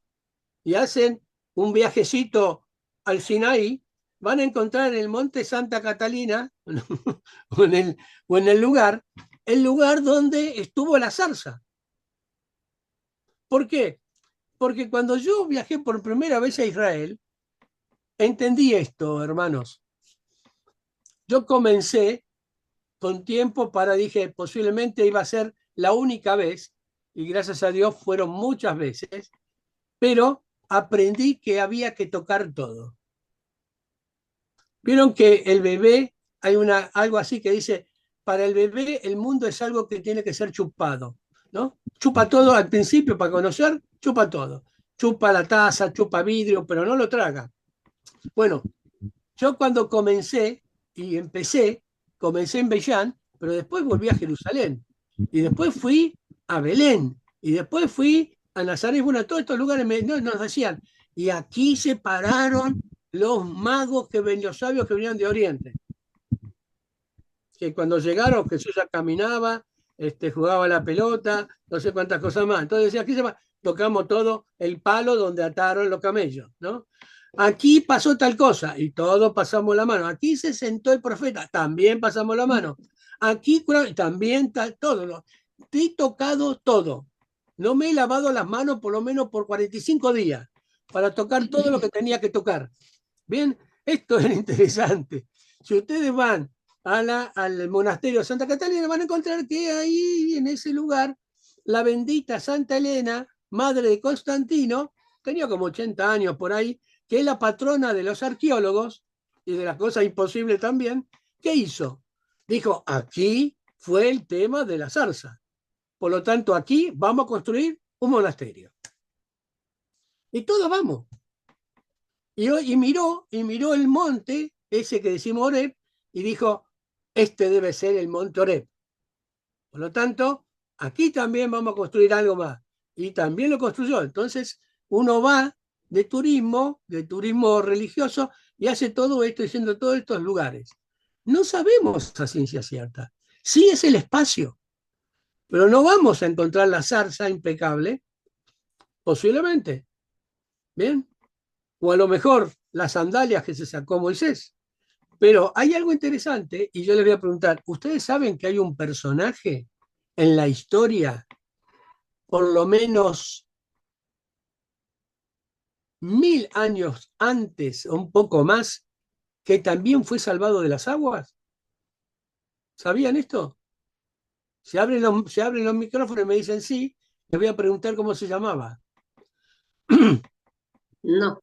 y hacen un viajecito al Sinaí, van a encontrar en el monte Santa Catalina o en el lugar donde estuvo la zarza. ¿Por qué? Porque cuando yo viajé por primera vez a Israel, entendí esto, hermanos. Yo comencé con tiempo dije, posiblemente iba a ser la única vez, y gracias a Dios fueron muchas veces, pero aprendí que había que tocar todo. Vieron que el bebé, hay algo así que dice, para el bebé el mundo es algo que tiene que ser chupado, ¿no? Chupa todo al principio para conocer, chupa todo. Chupa la taza, chupa vidrio, pero no lo traga. Bueno, yo cuando comencé en Beillán, pero después volví a Jerusalén. Y después fui a Belén. Y después fui a Nazaret. Bueno, todos estos lugares nos decían, y aquí se pararon los magos, los sabios que venían de Oriente. Que cuando llegaron Jesús ya caminaba, jugaba la pelota, no sé cuántas cosas más. Entonces decía, aquí tocamos todo el palo donde ataron los camellos, ¿no? Aquí pasó tal cosa y todos pasamos la mano. Aquí se sentó el profeta, también pasamos la mano. Aquí también todo. Te he tocado todo. No me he lavado las manos por lo menos por 45 días para tocar todo lo que tenía que tocar. Bien, esto es interesante. Si ustedes van al monasterio de Santa Catalina, van a encontrar que ahí, en ese lugar, la bendita Santa Elena madre de Constantino, tenía como 80 años por ahí, que es la patrona de los arqueólogos y de las cosas imposibles también. ¿Qué hizo? Dijo, aquí fue el tema de la zarza. Por lo tanto, aquí vamos a construir un monasterio. Y todos vamos. Y miró el monte, ese que decimos Oreb, y dijo, este debe ser el monte Oreb. Por lo tanto, aquí también vamos a construir algo más. Y también lo construyó. Entonces, uno va de turismo religioso, y hace todo esto, diciendo todos estos lugares. No sabemos a ciencia cierta. Sí es el espacio, pero no vamos a encontrar la zarza impecable, posiblemente. ¿Bien? O a lo mejor las sandalias que se sacó Moisés. Pero hay algo interesante, y yo les voy a preguntar, ¿ustedes saben que hay un personaje en la historia, por lo menos 1000 años antes, o un poco más, que también fue salvado de las aguas? ¿Sabían esto? Se abren los micrófonos y me dicen sí, les voy a preguntar cómo se llamaba.
No,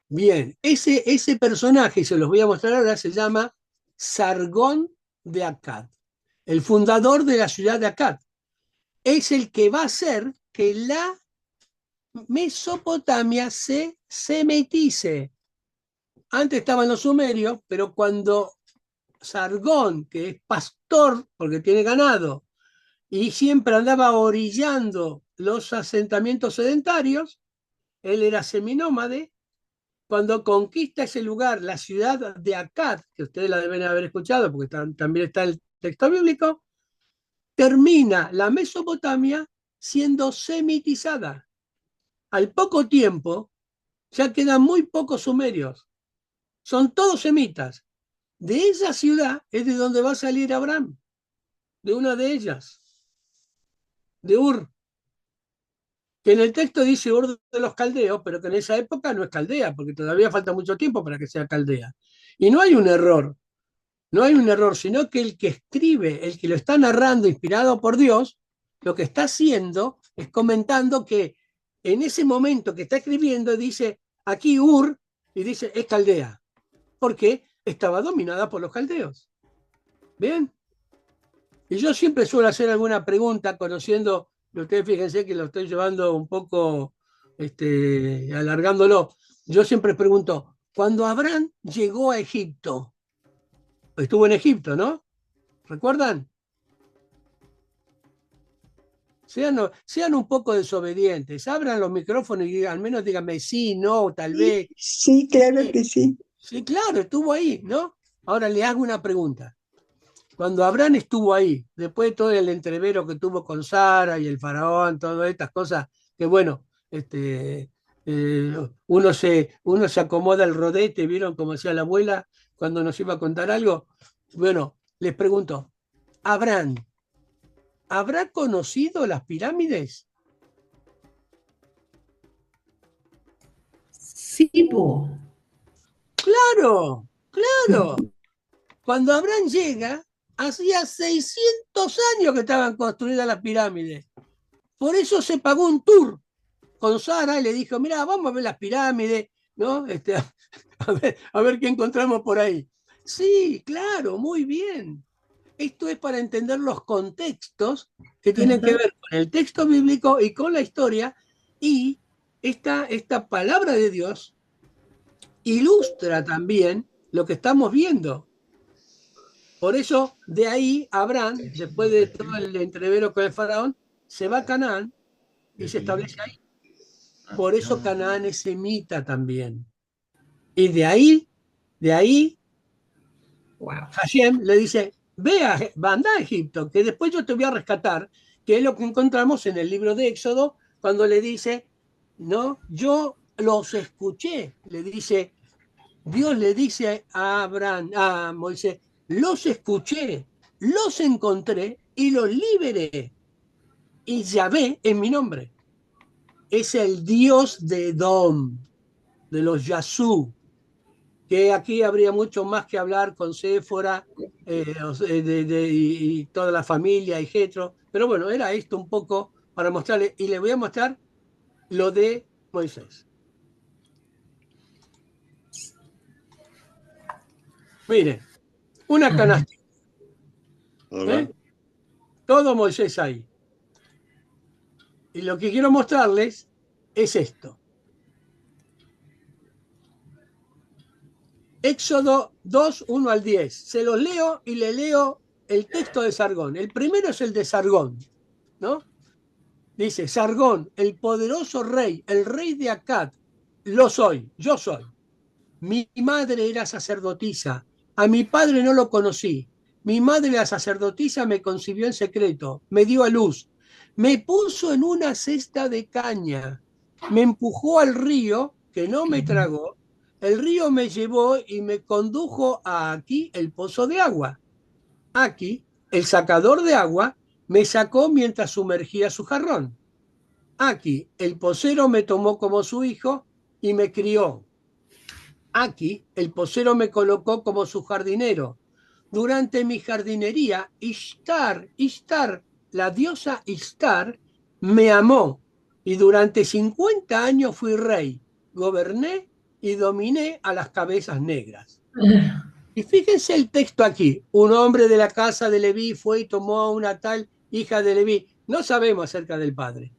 Bien, ese personaje, y se los voy a mostrar ahora, se llama Sargón de Akkad, el fundador de la ciudad de Akkad. Es el que va a hacer que la Mesopotamia se semitice. Antes estaban los sumerios, pero cuando Sargón, que es pastor, porque tiene ganado, y siempre andaba orillando los asentamientos sedentarios, él era seminómade. Cuando conquista ese lugar, la ciudad de Akkad, que ustedes la deben haber escuchado porque también está en el texto bíblico, termina la Mesopotamia siendo semitizada. Al poco tiempo, ya quedan muy pocos sumerios. Son todos semitas. De esa ciudad es de donde va a salir Abraham, de una de ellas, de Ur, que en el texto dice Ur de los caldeos, pero que en esa época no es Caldea, porque todavía falta mucho tiempo para que sea Caldea. Y no hay un error, sino que el que escribe, el que lo está narrando inspirado por Dios, lo que está haciendo es comentando que en ese momento que está escribiendo dice aquí Ur, y dice es Caldea, porque estaba dominada por los caldeos. ¿Bien? Y yo siempre suelo hacer alguna pregunta conociendo, ustedes fíjense que lo estoy llevando un poco, alargándolo. Yo siempre pregunto, cuando Abraham llegó a Egipto, estuvo en Egipto, ¿no? ¿Recuerdan? Sean un poco desobedientes, abran los micrófonos y al menos díganme sí, no, tal vez.
Sí, claro que sí.
Sí, claro, estuvo ahí, ¿no? Ahora le hago una pregunta. Cuando Abraham estuvo ahí, después de todo el entrevero que tuvo con Sara y el faraón, todas estas cosas, que bueno, uno se acomoda el rodete, ¿vieron como decía la abuela cuando nos iba a contar algo? Bueno, les pregunto, ¿Abraham habrá conocido las pirámides?
Sí, po.
Claro, claro. Cuando Abraham llega, hacía 600 años que estaban construidas las pirámides. Por eso se pagó un tour con Sara y le dijo, mira, vamos a ver las pirámides, ¿no? A ver qué encontramos por ahí. Sí, claro, muy bien. Esto es para entender los contextos que tienen que ver con el texto bíblico y con la historia, y esta palabra de Dios ilustra también lo que estamos viendo. Por eso, de ahí, Abraham, después de todo el entrevero con el faraón, se va a Canaán y se establece ahí. Por eso Canaán es semita también. Y de ahí,
Wow.
Hashem le dice, anda a Egipto, que después yo te voy a rescatar, que es lo que encontramos en el libro de Éxodo, cuando le dice, no, yo los escuché, Dios le dice a Abraham, a Moisés, los escuché, los encontré y los liberé. Y Yahvé es mi nombre. Es el Dios de Edom, de los Yazú, que aquí habría mucho más que hablar con Séfora y toda la familia y Jetro. Pero bueno, era esto un poco para mostrarle, y le voy a mostrar lo de Moisés. Miren, una canastita. Todo Moisés ahí. Y lo que quiero mostrarles es esto. Éxodo 2, 1 al 10. Se los leo y le leo el texto de Sargón. El primero es el de Sargón, ¿no? Dice, Sargón, el poderoso rey, el rey de Akkad, lo soy, yo soy. Mi madre era sacerdotisa, a mi padre no lo conocí. Mi madre, la sacerdotisa, me concibió en secreto, me dio a luz, me puso en una cesta de caña, me empujó al río, que no me tragó, el río me llevó y me condujo a aquí, el pozo de agua. Aquí, el sacador de agua me sacó mientras sumergía su jarrón. Aquí, el pocero me tomó como su hijo y me crió. Aquí, el pocero me colocó como su jardinero. Durante mi jardinería, Ishtar, la diosa Ishtar, me amó. Y durante 50 años fui rey. Goberné y dominé a las cabezas negras. Y fíjense el texto aquí. Un hombre de la casa de Leví fue y tomó a una tal hija de Leví. No sabemos acerca del padre.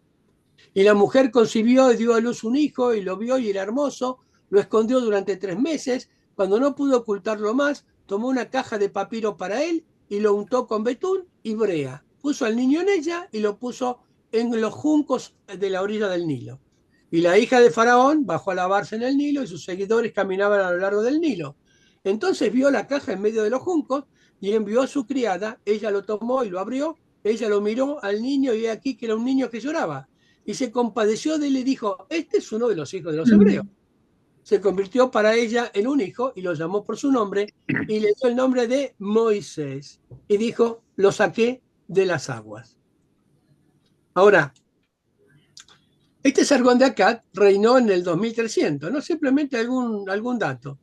Y la mujer concibió y dio a luz un hijo y lo vio y era hermoso. Lo escondió durante 3 meses. Cuando no pudo ocultarlo más, tomó una caja de papiro para él y lo untó con betún y brea. Puso al niño en ella y lo puso en los juncos de la orilla del Nilo. Y la hija de Faraón bajó a lavarse en el Nilo y sus seguidores caminaban a lo largo del Nilo. Entonces vio la caja en medio de los juncos y envió a su criada. Ella lo tomó y lo abrió. Ella lo miró al niño y aquí que era un niño que lloraba. Y se compadeció de él y dijo, este es uno de los hijos de los hebreos. Se convirtió para ella en un hijo y lo llamó por su nombre y le dio el nombre de Moisés. Y dijo, lo saqué de las aguas. Ahora, este Sargón de Akkad reinó en el 2300, no simplemente algún dato.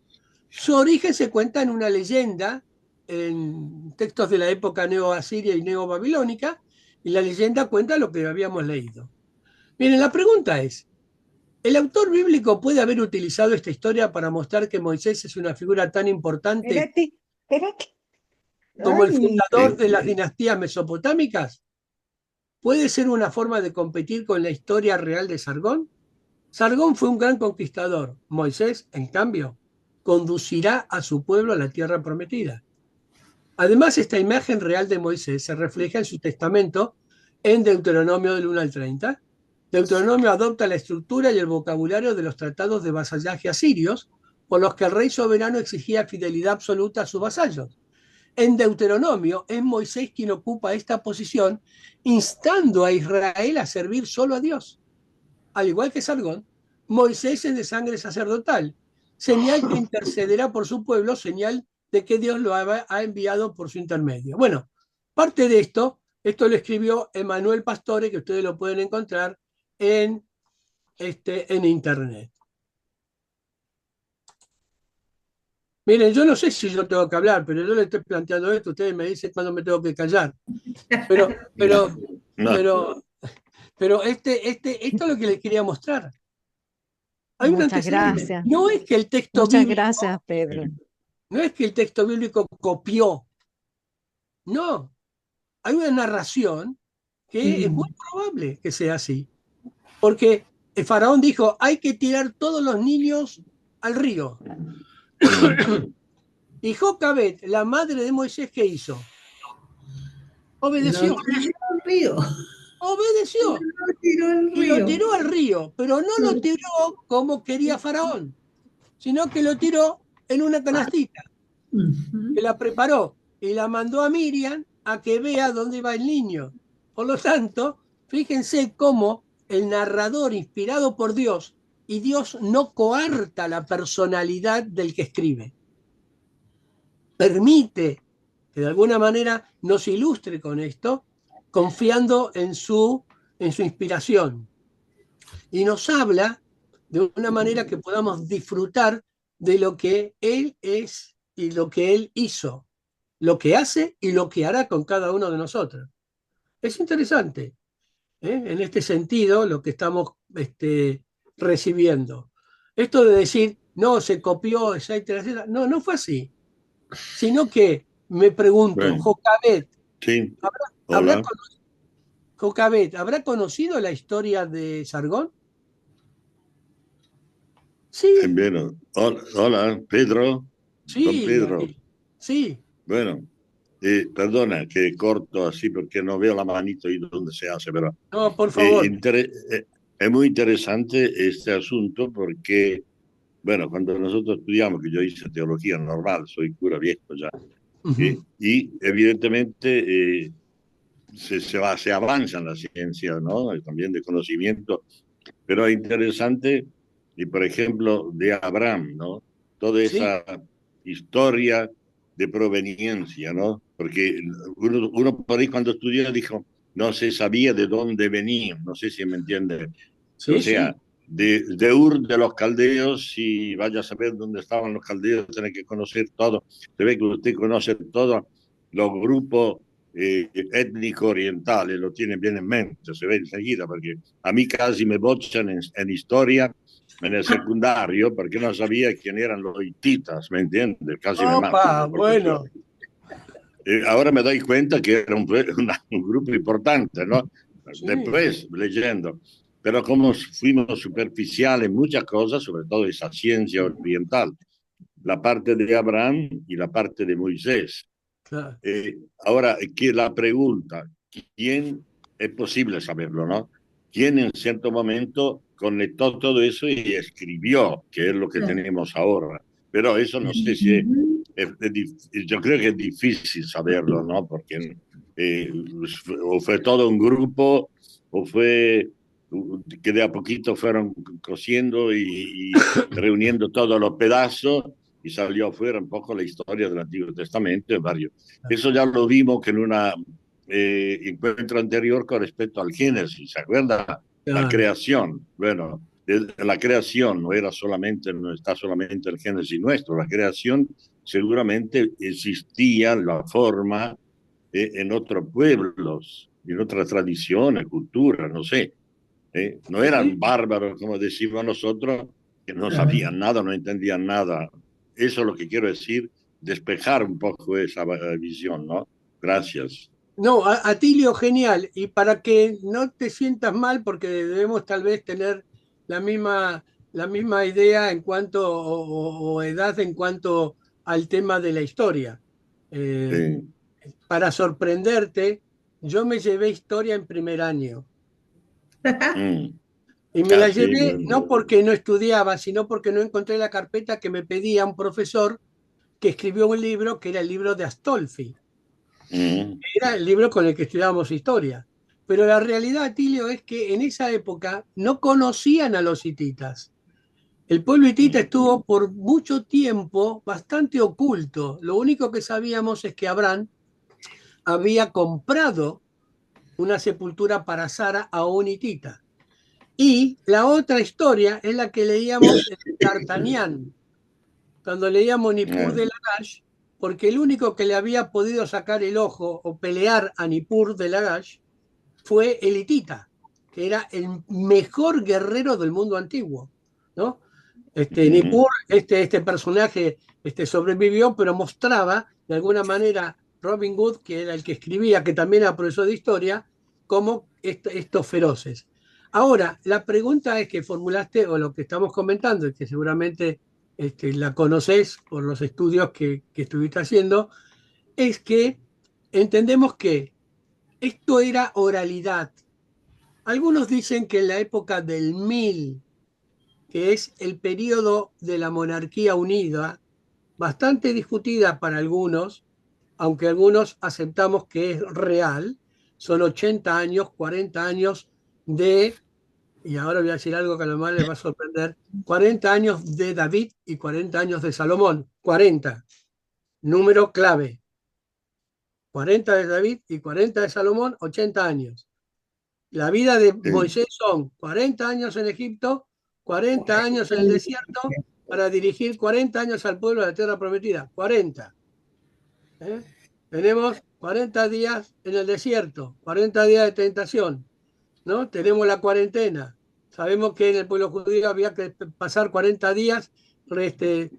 Su origen se cuenta en una leyenda, en textos de la época neo-asiria y neo-babilónica, y la leyenda cuenta lo que habíamos leído. Miren, la pregunta es, ¿el autor bíblico puede haber utilizado esta historia para mostrar que Moisés es una figura tan importante
Espérate.
como el
Ay,
fundador de las dinastías mesopotámicas? ¿Puede ser una forma de competir con la historia real de Sargón? Sargón fue un gran conquistador. Moisés, en cambio, conducirá a su pueblo a la tierra prometida. Además, esta imagen real de Moisés se refleja en su testamento en Deuteronomio del 1 al 30. Deuteronomio adopta la estructura y el vocabulario de los tratados de vasallaje asirios, por los que el rey soberano exigía fidelidad absoluta a sus vasallos. En Deuteronomio es Moisés quien ocupa esta posición, instando a Israel a servir solo a Dios. Al igual que Sargón, Moisés es de sangre sacerdotal, señal que intercederá por su pueblo, señal de que Dios lo ha enviado por su intermedio. Bueno, parte de esto lo escribió Emanuel Pastore, que ustedes lo pueden encontrar en internet. Miren, yo no sé si yo tengo que hablar, pero yo le estoy planteando esto, ustedes me dicen cuándo me tengo que callar. Pero esto es lo que les quería mostrar. Hay un
Muchas
antecedente.
gracias.
No es que el texto
Muchas
bíblico,
gracias, Pedro.
no es que el texto bíblico copió. No, hay una narración que es muy probable que sea así. Porque el faraón dijo, hay que tirar todos los niños al río. Y Jocabet, la madre de Moisés, ¿qué hizo? Obedeció.
Lo tiró al río.
Obedeció.
Lo tiró al
Y lo
río.
tiró al río, pero no lo tiró como quería Faraón, sino que lo tiró en una canastita, que la preparó y la mandó a Miriam a que vea dónde va el niño. Por lo tanto, fíjense cómo el narrador inspirado por Dios, y Dios no coarta la personalidad del que escribe, permite que de alguna manera nos ilustre con esto, confiando en su inspiración. Y nos habla de una manera que podamos disfrutar de lo que Él es y lo que Él hizo, lo que hace y lo que hará con cada uno de nosotros. Es interesante. En este sentido, lo que estamos recibiendo. Esto de decir, no, se copió, etcétera, etcétera, no, no fue así, sino que me pregunto,
Bueno,
Jocabet,
sí,
¿habrá,
hola,
Jocabet, ¿habrá conocido la historia de Sargón? Sí,
bueno, hola, Pedro, don
sí,
Pedro.
sí.
Bueno, perdona que corto así porque no veo la manito y dónde se hace, pero
No, por
eh,
favor.
inter- es muy interesante este asunto porque, bueno, cuando nosotros estudiamos, que yo hice teología normal, soy cura viejo ya,
Ujú.
y evidentemente se avanza en la ciencia, ¿no? Y también de conocimiento, pero es interesante, y por ejemplo, de Abraham, ¿no? Toda
Sí,
esa historia de proveniencia, ¿no? Porque uno por ahí cuando estudió dijo, no se sabía de dónde venía, no sé si me entiende. O
sí,
sea,
sí.
de Ur de los caldeos, si vaya a saber dónde estaban los caldeos, tiene que conocer todo. Se ve que usted conoce todos los grupos étnicos orientales, lo tiene bien en mente, se ve enseguida, porque a mí casi me bochan en historia en el secundario porque no sabía quién eran los hititas, ¿me entiendes? Casi me matan
Opa,
los profesores.
bueno.
Ahora me doy cuenta que era un grupo importante, ¿no?
Sí,
Después, leyendo. Pero como fuimos superficiales en muchas cosas, sobre todo esa ciencia oriental, la parte de Abraham y la parte de Moisés.
claro.
Ahora, que la pregunta, ¿quién es posible saberlo, no? ¿Quién en cierto momento conectó todo eso y escribió, que es lo que tenemos ahora? Pero eso no sé si yo creo que es difícil saberlo, ¿no? Porque o fue todo un grupo o fue que de a poquito fueron cosiendo y reuniendo todos los pedazos y salió afuera un poco la historia del Antiguo Testamento, varios. Eso ya lo vimos que en una encuentro anterior con respecto al Génesis, ¿se acuerda? La
Claro.
creación. Bueno, la creación no era solamente, no está solamente el Génesis nuestro, la creación seguramente existía la forma en otros pueblos, en otras tradiciones, culturas, no sé. No
Sí,
eran
sí.
bárbaros, como decimos nosotros, que no sabían nada, no entendían nada. Eso es lo que quiero decir, despejar un poco esa visión, ¿no? Gracias.
No, Atilio, genial. Y para que no te sientas mal, porque debemos tal vez tener la la misma idea en cuanto, o edad en cuanto al tema de la historia. Eh,
Sí.
para sorprenderte, yo me llevé historia en primer año.
Mm.
Y me la
Ah, sí,
llevé no porque no estudiaba, sino porque no encontré la carpeta que me pedía un profesor que escribió un libro que era el libro de Astolfi.
mm,
Era el libro con el que estudiábamos historia. Pero la realidad, Tilio, es que en esa época no conocían a los hititas. El pueblo hitita
mm,
estuvo por mucho tiempo bastante oculto. Lo único que sabíamos es que Abraham había comprado una sepultura para Sara a un hitita. Y la otra historia es la que leíamos en D'Artagnan, cuando leíamos Nippur
ah,
de Lagash, porque el único que le había podido sacar el ojo o pelear a Nippur de Lagash fue el hitita, que era el mejor guerrero del mundo antiguo, ¿no?
mm,
Nippur, este personaje sobrevivió, pero mostraba de alguna manera Robin Hood, que era el que escribía, que también era profesor de historia, como estos feroces. Ahora, la pregunta es que formulaste, o lo que estamos comentando, y que seguramente la conoces por los estudios que estuviste haciendo, es que entendemos que esto era oralidad. Algunos dicen que en la época del 1000, que es el periodo de la monarquía unida, bastante discutida para algunos, aunque algunos aceptamos que es real, son 80 años, 40 años de, y ahora voy a decir algo que a lo mejor les va a sorprender, 40 años de David y 40 años de Salomón, 40, número clave, 40 de David y 40 de Salomón, 80 años. La vida de
sí,
Moisés son 40 años en Egipto, 40 años en el desierto, para dirigir 40 años al pueblo de la tierra prometida. 40. Tenemos 40 días en el desierto, 40 días de tentación. ¿no? Tenemos la cuarentena. Sabemos que en el pueblo judío había que pasar 40 días este,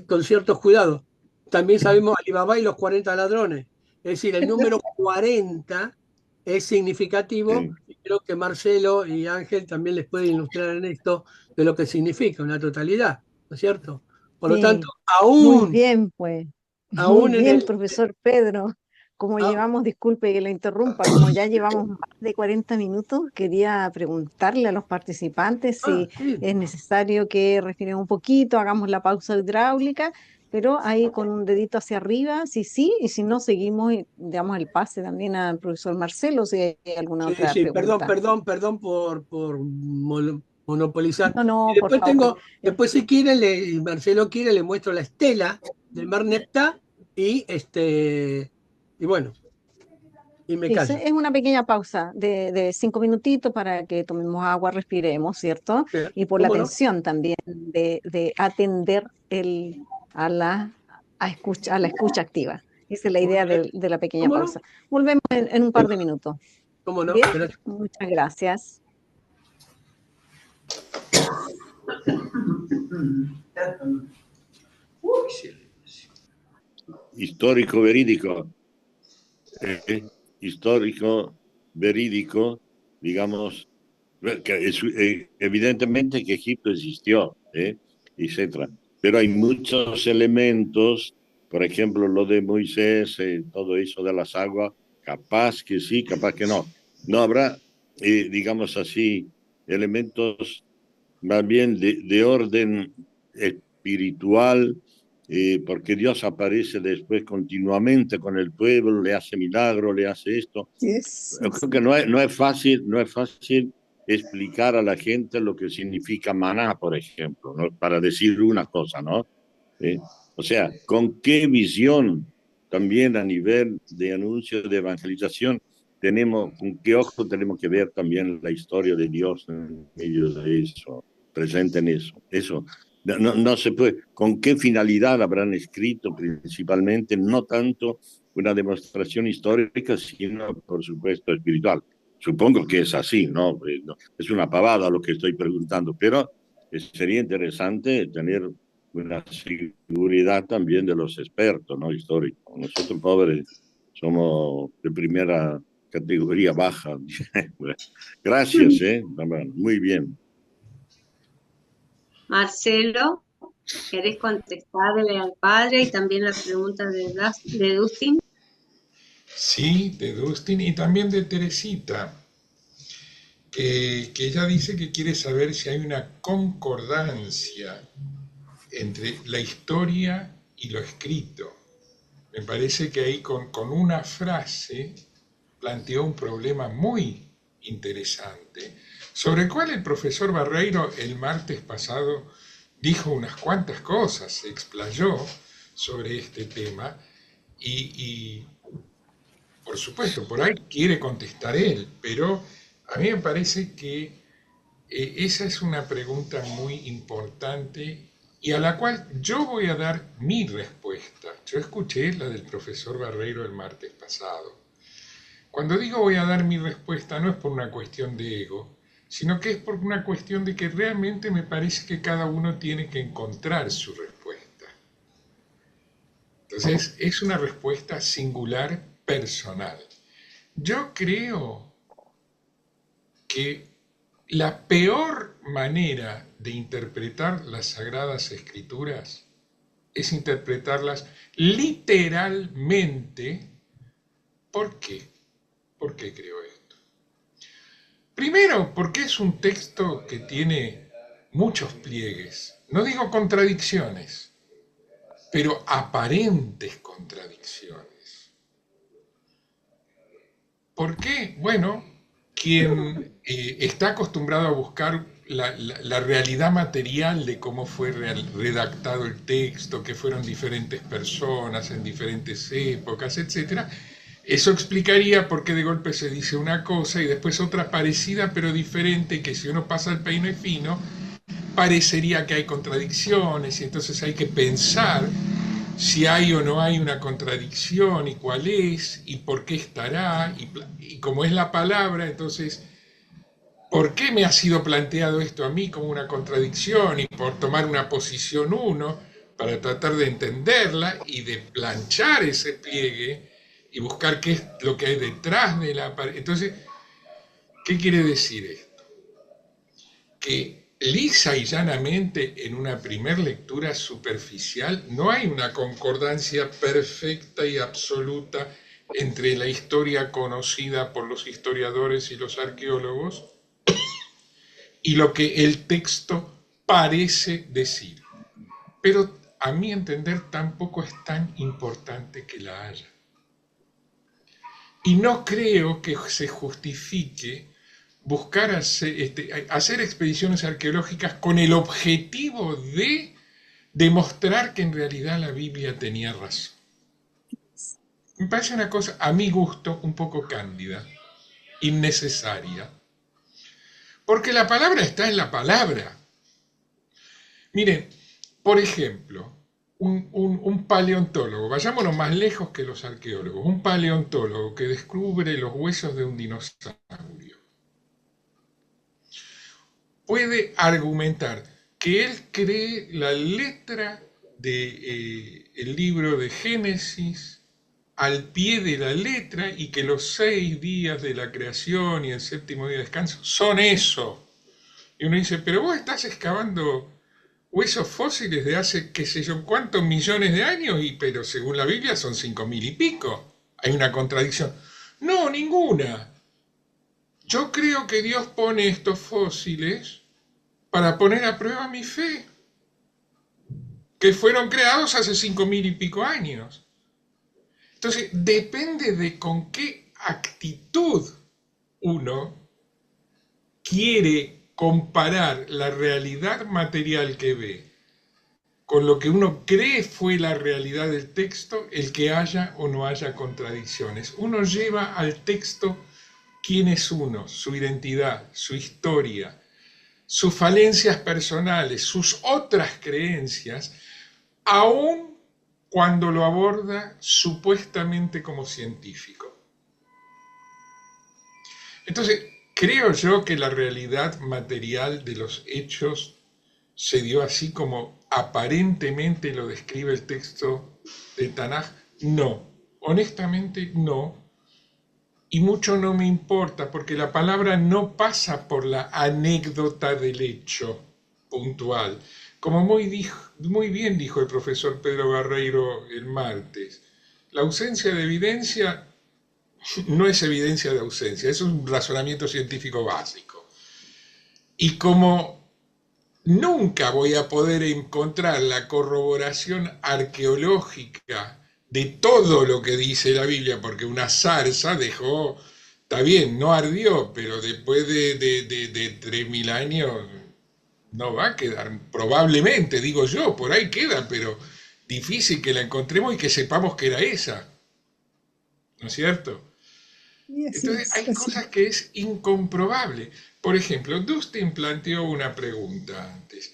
con ciertos cuidados. También sabemos Alibaba y los 40 ladrones. Es decir, el número 40 es significativo
Sí.
y creo que Marcelo y Ángel también les pueden ilustrar en esto de lo que significa una totalidad, ¿no es cierto? Por lo tanto,
Sí, muy bien, pues. Muy
aún en
bien,
el...
profesor Pedro. Como
ah,
llevamos, disculpe que lo interrumpa, como ya llevamos más de 40 minutos, quería preguntarle a los participantes si
sí.
es necesario que respiremos un poquito, hagamos la pausa hidráulica, pero ahí con un dedito hacia arriba, si sí, y si no, seguimos y damos el pase también al profesor Marcelo, si hay alguna
Sí,
otra
sí, perdón,
pregunta.
perdón, perdón por monopolizar.
No,
Y
no, por
después
favor.
después si quiere, y Marcelo quiere, le muestro la estela del Mar Neptá y bueno, y me
Sí,
callo.
es una pequeña pausa de 5 minutitos para que tomemos agua, respiremos, ¿cierto?
Sí,
Y por la
¿cómo no?
atención también de atender a a la escucha activa. Esa es la
Muy
idea
bien.
de la pequeña
¿Cómo no?
pausa. Volvemos en un par de minutos.
¿Cómo no?
Bien,
Gracias.
muchas gracias.
Histórico, verídico. Histórico, verídico, digamos, que evidentemente que Egipto existió, etcétera. Pero hay muchos elementos, por ejemplo, lo de Moisés, todo eso de las aguas, capaz que sí, capaz que no. No habrá, digamos así, elementos más bien de orden espiritual, porque Dios aparece después continuamente con el pueblo, le hace milagros, le hace esto.
Yes.
Yo creo que no es fácil explicar a la gente lo que significa maná, por ejemplo, ¿no? Para decir una cosa, ¿no? O sea, ¿con qué visión también a nivel de anuncio, de evangelización, tenemos, con qué ojo tenemos que ver también la historia de Dios en medio de eso, presente en eso? Eso no se puede. ¿Con qué finalidad habrán escrito principalmente? No tanto una demostración histórica, sino, por supuesto, espiritual. Supongo que es así, ¿no? Es una pavada lo que estoy preguntando, pero sería interesante tener una seguridad también de los expertos, ¿no? Históricos. Nosotros, pobres, somos de primera categoría baja. Gracias, ¿eh? Muy bien.
Marcelo, ¿querés contestarle al padre y también la pregunta de Dustin?
Sí, de Dustin y también de Teresita, que ella dice que quiere saber si hay una concordancia entre la historia y lo escrito. Me parece que ahí con una frase planteó un problema muy interesante, sobre el cual el profesor Barreiro el martes pasado dijo unas cuantas cosas, se explayó sobre este tema y por supuesto, por ahí quiere contestar él, pero a mí me parece que esa es una pregunta muy importante y a la cual yo voy a dar mi respuesta. Yo escuché la del profesor Barreiro el martes pasado. Cuando digo voy a dar mi respuesta no es por una cuestión de ego, sino que es por una cuestión de que realmente me parece que cada uno tiene que encontrar su respuesta. Entonces, es una respuesta singular, personal. Yo creo que la peor manera de interpretar las Sagradas Escrituras es interpretarlas literalmente. ¿Por qué? ¿Por qué creo esto? Primero, porque es un texto que tiene muchos pliegues, no digo contradicciones, pero aparentes contradicciones. ¿Por qué? Bueno, quien está acostumbrado a buscar la realidad material de cómo fue redactado el texto, que fueron diferentes personas en diferentes épocas, etc., eso explicaría por qué de golpe se dice una cosa y después otra parecida pero diferente, que si uno pasa el peine fino, parecería que hay contradicciones y entonces hay que pensar si hay o no hay una contradicción y cuál es y por qué estará y como es la palabra, entonces ¿por qué me ha sido planteado esto a mí como una contradicción? Y por tomar una posición uno, para tratar de entenderla y de planchar ese pliegue y buscar qué es lo que hay detrás de la pared. Entonces, ¿qué quiere decir esto? Que lisa y llanamente en una primer lectura superficial no hay una concordancia perfecta y absoluta entre la historia conocida por los historiadores y los arqueólogos y lo que el texto parece decir. Pero a mi entender tampoco es tan importante que la haya. Y no creo que se justifique buscar hacer expediciones arqueológicas con el objetivo de demostrar que en realidad la Biblia tenía razón. Me parece una cosa, a mi gusto, un poco cándida, innecesaria, porque la palabra está en la palabra. Miren, por ejemplo, un paleontólogo, vayámonos más lejos que los arqueólogos, un paleontólogo que descubre los huesos de un dinosaurio, puede argumentar que él cree la letra del libro de Génesis al pie de la letra y que los 6 días de la creación y el 7º día de descanso son eso. Y uno dice, pero vos estás excavando huesos fósiles de hace qué sé yo cuántos millones de años, pero según la Biblia son 5.000 y pico. Hay una contradicción. No, ninguna. Yo creo que Dios pone estos fósiles para poner a prueba mi fe, que fueron creados hace 5.000 y pico años. Entonces, depende de con qué actitud uno quiere comparar la realidad material que ve con lo que uno cree fue la realidad del texto, el que haya o no haya contradicciones. Uno lleva al texto quién es uno, su identidad, su historia, sus falencias personales, sus otras creencias, aún cuando lo aborda supuestamente como científico. Entonces, creo yo que la realidad material de los hechos se dio así como aparentemente lo describe el texto de Tanaj. No, honestamente no. Y mucho no me importa, porque la palabra no pasa por la anécdota del hecho puntual. Como muy bien dijo el profesor Pedro Barreiro el martes, la ausencia de evidencia no es evidencia de ausencia, es un razonamiento científico básico. Y como nunca voy a poder encontrar la corroboración arqueológica de todo lo que dice la Biblia, porque una zarza dejó, está bien, no ardió, pero después de 3.000 años no va a quedar, probablemente, digo yo, por ahí queda, pero difícil que la encontremos y que sepamos que era esa. ¿No es cierto? Entonces hay cosas que es incomprobable. Por ejemplo, Dustin planteó una pregunta antes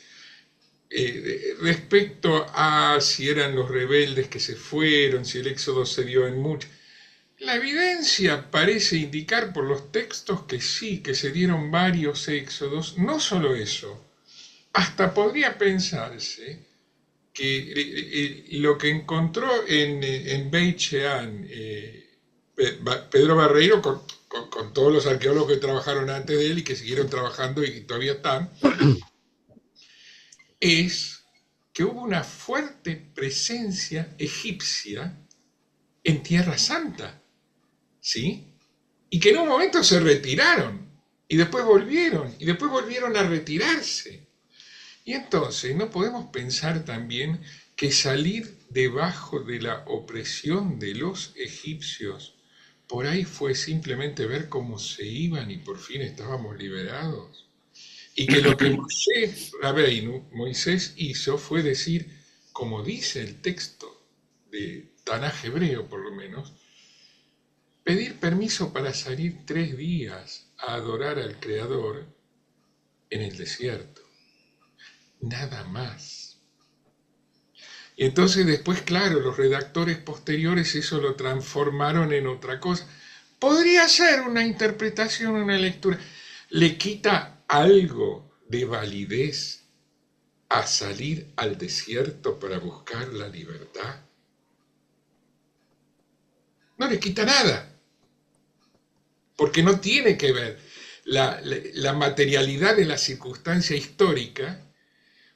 respecto a si eran los rebeldes que se fueron, si el éxodo se dio en muchos. La evidencia parece indicar por los textos que sí, que se dieron varios éxodos. No solo eso, hasta podría pensarse que lo que encontró en Beit Shean Pedro Barreiro con todos los arqueólogos que trabajaron antes de él y que siguieron trabajando y todavía están, es que hubo una fuerte presencia egipcia en Tierra Santa, ¿sí? Y que en un momento se retiraron y después volvieron a retirarse. Y entonces no podemos pensar también que salir debajo de la opresión de los egipcios por ahí fue simplemente ver cómo se iban y por fin estábamos liberados. Y que lo que Moisés hizo fue decir, como dice el texto de Tanaj hebreo por lo menos, pedir permiso para salir 3 días a adorar al Creador en el desierto. Nada más. Y entonces después, claro, los redactores posteriores eso lo transformaron en otra cosa. Podría ser una interpretación, una lectura, le quita algo de validez a salir al desierto para buscar la libertad. No le quita nada, porque no tiene que ver la materialidad de la circunstancia histórica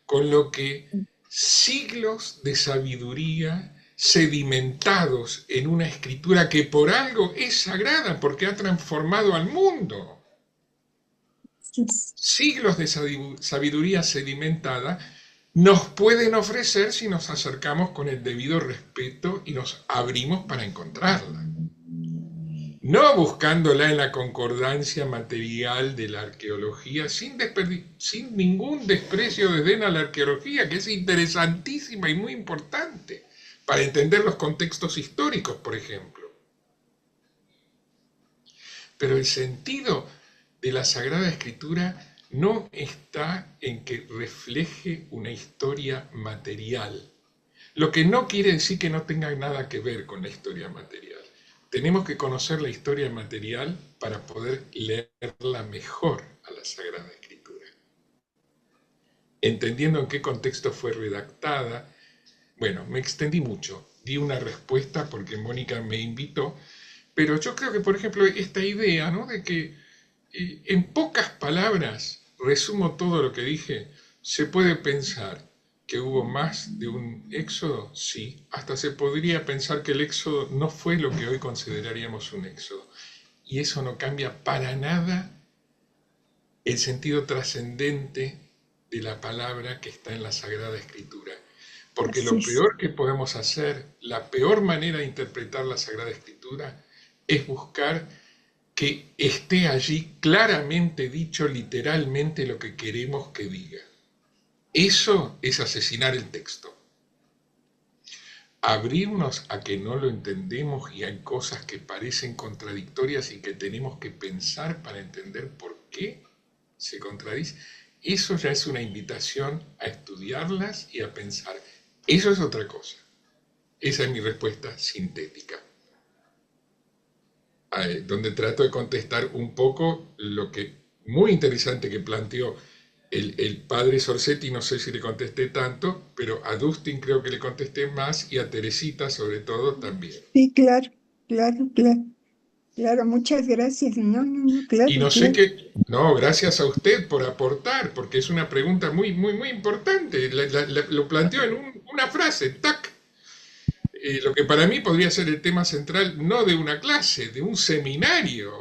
con lo que siglos de sabiduría sedimentados en una escritura que por algo es sagrada, porque ha transformado al mundo. Siglos de sabiduría sedimentada nos pueden ofrecer si nos acercamos con el debido respeto y nos abrimos para encontrarla. No buscándola en la concordancia material de la arqueología, sin ningún desprecio o desdén a la arqueología, que es interesantísima y muy importante para entender los contextos históricos, por ejemplo. Pero el sentido de la Sagrada Escritura no está en que refleje una historia material, lo que no quiere decir que no tenga nada que ver con la historia material. Tenemos que conocer la historia material para poder leerla mejor a la Sagrada Escritura, entendiendo en qué contexto fue redactada. Bueno, me extendí mucho, di una respuesta porque Mónica me invitó, pero yo creo que, por ejemplo, esta idea, ¿no?, de que en pocas palabras resumo todo lo que dije, se puede pensar que hubo más de un éxodo, sí, hasta se podría pensar que el éxodo no fue lo que hoy consideraríamos un éxodo, y eso no cambia para nada el sentido trascendente de la palabra que está en la Sagrada Escritura, porque lo peor que podemos hacer, la peor manera de interpretar la Sagrada Escritura es buscar que esté allí claramente dicho literalmente lo que queremos que diga. Eso es asesinar el texto. Abrirnos a que no lo entendemos y hay cosas que parecen contradictorias y que tenemos que pensar para entender por qué se contradice. Eso ya es una invitación a estudiarlas y a pensar. Eso es otra cosa. Esa es mi respuesta sintética, donde trato de contestar un poco lo que muy interesante que planteó el padre Sorcetti. No sé si le contesté tanto, pero a Dustin creo que le contesté más y a Teresita sobre todo también.
Sí, claro, claro, claro, claro, muchas gracias. No, no, no, claro,
Y no sé qué, no, gracias a usted por aportar, porque es una pregunta muy, muy, muy importante. Lo planteó en una frase, tac. Lo que para mí podría ser el tema central, no de una clase, de un seminario.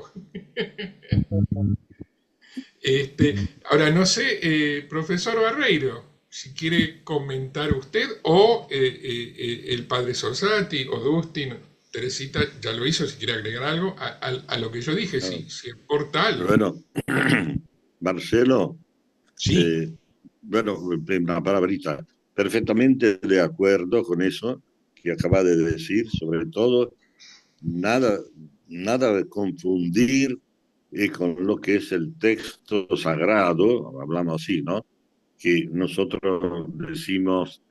Ahora, no sé, profesor Barreiro, si quiere comentar usted, o el padre Sorsati, o Dustin, Teresita, ya lo hizo, si quiere agregar algo a lo que yo dije, si aporta algo.
Bueno, Marcelo,
sí.
Bueno, una palabrita, perfectamente de acuerdo con eso que acaba de decir, sobre todo, nada de confundir con lo que es el texto sagrado, hablamos así, ¿no? Que nosotros decimos,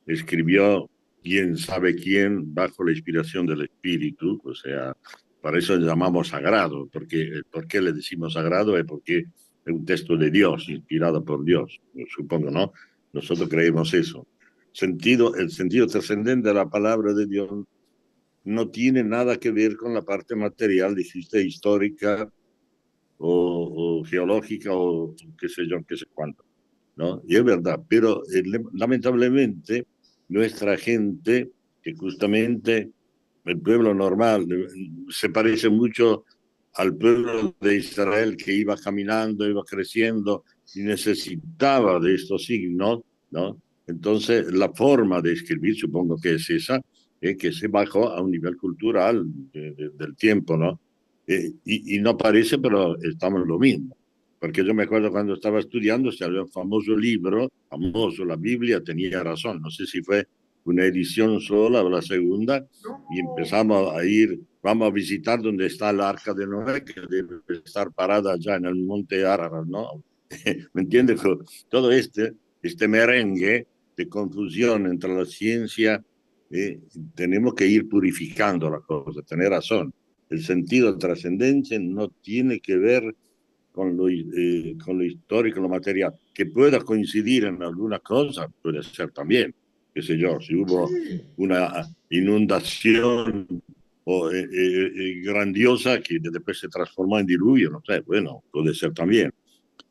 escribió quién sabe quién bajo la inspiración del Espíritu, o sea, para eso le llamamos sagrado, porque ¿por qué le decimos sagrado? Es porque es un texto de Dios, inspirado por Dios, supongo, ¿no? Nosotros creemos eso. El sentido trascendente de la palabra de Dios no tiene nada que ver con la parte material, dijiste, histórica o geológica o qué sé yo, qué sé cuánto, ¿no? Y es verdad, pero lamentablemente nuestra gente, que justamente el pueblo normal se parece mucho al pueblo de Israel que iba caminando, iba creciendo y necesitaba de estos signos, ¿no? Entonces, la forma de escribir, supongo que es esa, que se bajó a un nivel cultural del tiempo, ¿no? Y no parece, pero estamos en lo mismo. Porque yo me acuerdo cuando estaba estudiando, se había un famoso libro, famoso, la Biblia tenía razón, no sé si fue una edición sola o la segunda, y empezamos a ir, vamos a visitar donde está el arca de Noé, que debe estar parada allá en el monte Ararat, ¿no? ¿Me entiendes? Todo este merengue de confusión entre la ciencia, tenemos que ir purificando la cosa, tener razón. El sentido trascendente no tiene que ver con lo histórico, lo material, que pueda coincidir en algunas cosas, puede ser también, qué sé yo, si hubo una inundación grandiosa que después se transformó en diluvio, no sé, bueno, puede ser también,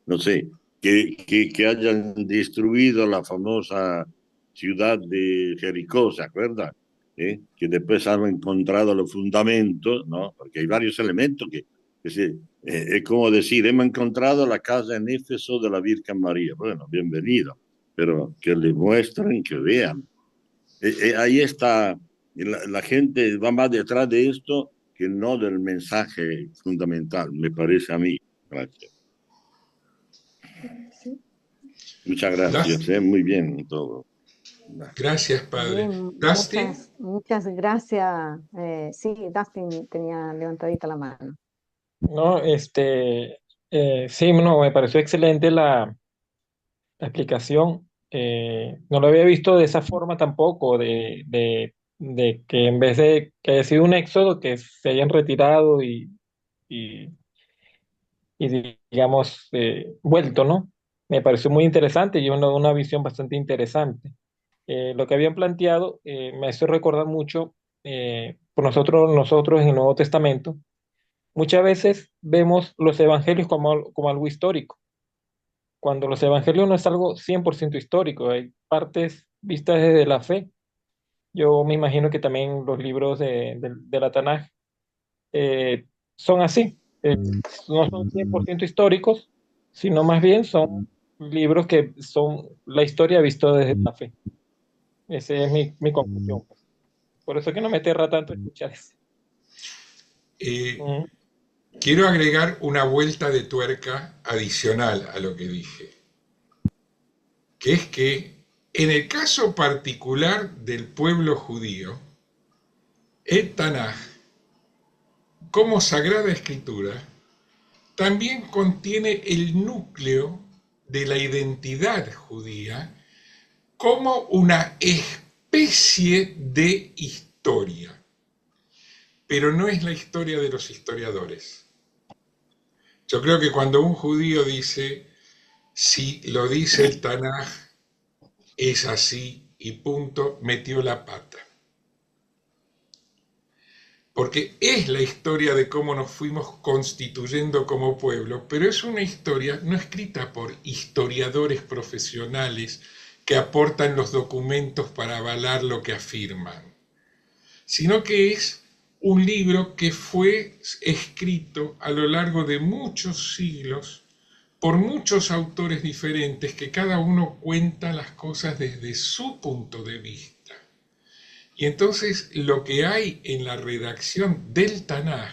no sé, que hayan destruido la famosa ciudad de Jericó, ¿se acuerda? Que después han encontrado los fundamentos, ¿no? Porque hay varios elementos es como decir, hemos encontrado la casa en Éfeso de la Virgen María. Bueno, bienvenido, pero que le muestren, que vean. Ahí está, la gente va más detrás de esto que no del mensaje fundamental, me parece a mí. Gracias.
Sí.
Muchas gracias, muy bien todo.
Gracias, padre.
Bien,
Dustin,
muchas gracias. Sí, Dustin tenía levantadita la mano.
No, sí, no, me pareció excelente la explicación. No lo había visto de esa forma tampoco, de que en vez de que haya sido un éxodo, que se hayan retirado y, digamos, vuelto, ¿no? Me pareció muy interesante y una visión bastante interesante. Lo que habían planteado me hace recordar mucho, por nosotros en el Nuevo Testamento, muchas veces vemos los evangelios como algo histórico, cuando los evangelios no es algo 100% histórico, hay partes vistas desde la fe. Yo me imagino que también los libros de la Tanaj son así, no son 100% históricos, sino más bien son libros que son la historia vista desde la fe. Esa es mi conclusión, pues. Por eso que no me aterra tanto escuchar eso.
quiero agregar una vuelta de tuerca adicional a lo que dije, que es que en el caso particular del pueblo judío, el Tanaj, como Sagrada Escritura, también contiene el núcleo de la identidad judía como una especie de historia, pero no es la historia de los historiadores. Yo creo que cuando un judío dice, si lo dice el Tanaj, es así y punto, metió la pata. Porque es la historia de cómo nos fuimos constituyendo como pueblo, pero es una historia no escrita por historiadores profesionales que aportan los documentos para avalar lo que afirman, sino que es un libro que fue escrito a lo largo de muchos siglos por muchos autores diferentes que cada uno cuenta las cosas desde su punto de vista. Y entonces lo que hay en la redacción del Tanaj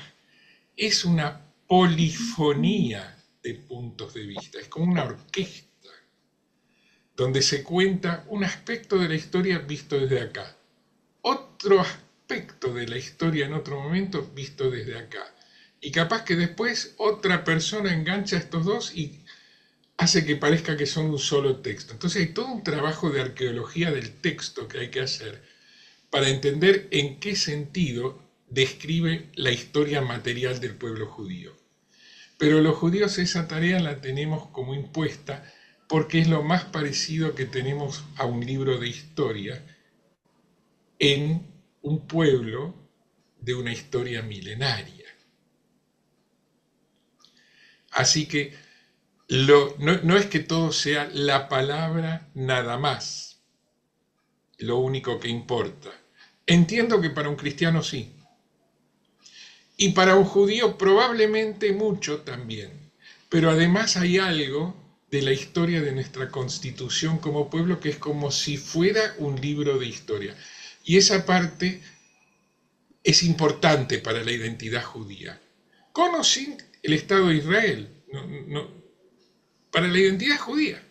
es una polifonía de puntos de vista, es como una orquesta, donde se cuenta un aspecto de la historia visto desde acá, otro aspecto de la historia en otro momento visto desde acá, y capaz que después otra persona engancha estos dos y hace que parezca que son un solo texto. Entonces hay todo un trabajo de arqueología del texto que hay que hacer para entender en qué sentido describe la historia material del pueblo judío. Pero los judíos esa tarea la tenemos como impuesta porque es lo más parecido que tenemos a un libro de historia en un pueblo de una historia milenaria. Así que no es que todo sea la palabra nada más, lo único que importa. Entiendo que para un cristiano sí. Y para un judío probablemente mucho también. Pero además hay algo de la historia de nuestra constitución como pueblo que es como si fuera un libro de historia. Y esa parte es importante para la identidad judía. Con o sin el Estado de Israel. Para la identidad judía.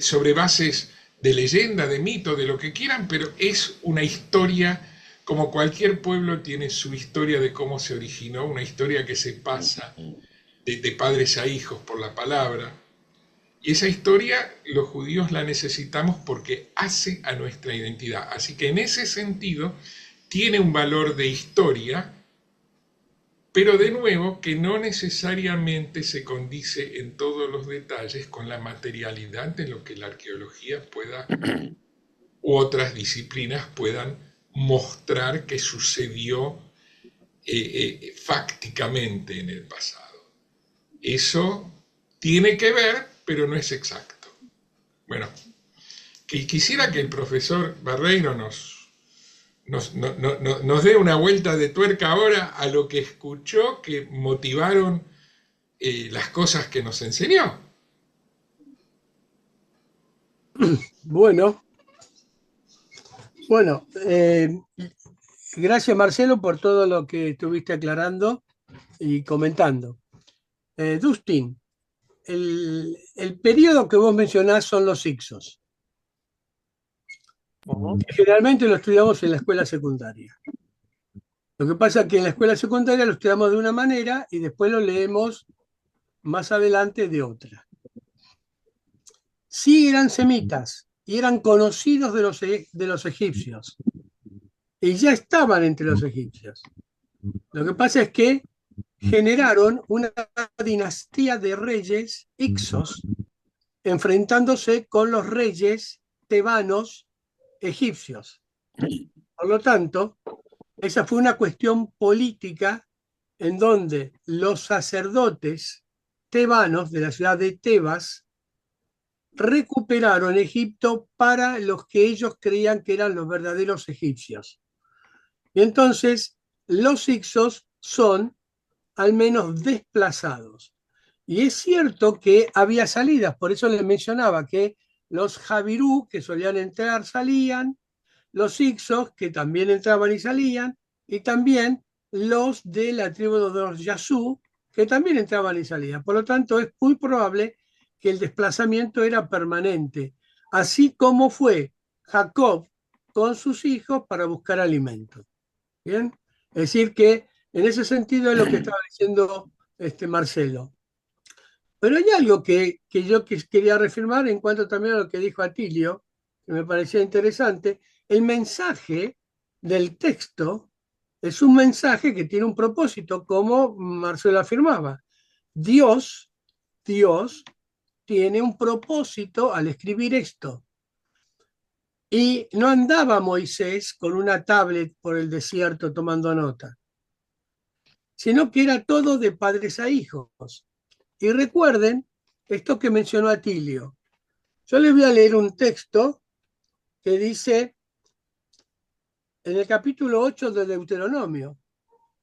Sobre bases de leyenda, de mito, de lo que quieran, pero es una historia, como cualquier pueblo tiene su historia de cómo se originó, una historia que se pasa de padres a hijos por la palabra. Y esa historia los judíos la necesitamos porque hace a nuestra identidad. Así que en ese sentido tiene un valor de historia, pero de nuevo que no necesariamente se condice en todos los detalles con la materialidad de lo que la arqueología pueda u otras disciplinas puedan mostrar que sucedió fácticamente en el pasado. Eso tiene que ver, pero no es exacto. Bueno, quisiera que el profesor Barreiro nos dé una vuelta de tuerca ahora a lo que escuchó que motivaron las cosas que nos enseñó.
Bueno, gracias Marcelo por todo lo que estuviste aclarando y comentando. Dustin, el periodo que vos mencionás son los Ixos. Generalmente lo estudiamos en la escuela secundaria. Lo que pasa es que en la escuela secundaria lo estudiamos de una manera y después lo leemos más adelante de otra. Sí eran semitas y eran conocidos de los egipcios. Y ya estaban entre los egipcios. Lo que pasa es que generaron una dinastía de reyes Ixos enfrentándose con los reyes tebanos egipcios. Por lo tanto, esa fue una cuestión política en donde los sacerdotes tebanos de la ciudad de Tebas recuperaron Egipto para los que ellos creían que eran los verdaderos egipcios. Y entonces los Ixos son al menos desplazados. Y es cierto que había salidas, por eso les mencionaba que los Javirú, que solían entrar, salían, los Ixos, que también entraban y salían, y también los de la tribu de los Yazú, que también entraban y salían. Por lo tanto, es muy probable que el desplazamiento era permanente, así como fue Jacob con sus hijos para buscar alimento. ¿Bien? Es decir, que en ese sentido es lo que estaba diciendo Marcelo. Pero hay algo que yo quería reafirmar en cuanto también a lo que dijo Atilio, que me parecía interesante. El mensaje del texto es un mensaje que tiene un propósito, como Marcelo afirmaba. Dios tiene un propósito al escribir esto. Y no andaba Moisés con una tablet por el desierto tomando nota, sino que era todo de padres a hijos. Y recuerden esto que mencionó Atilio. Yo les voy a leer un texto que dice en el capítulo 8 de Deuteronomio,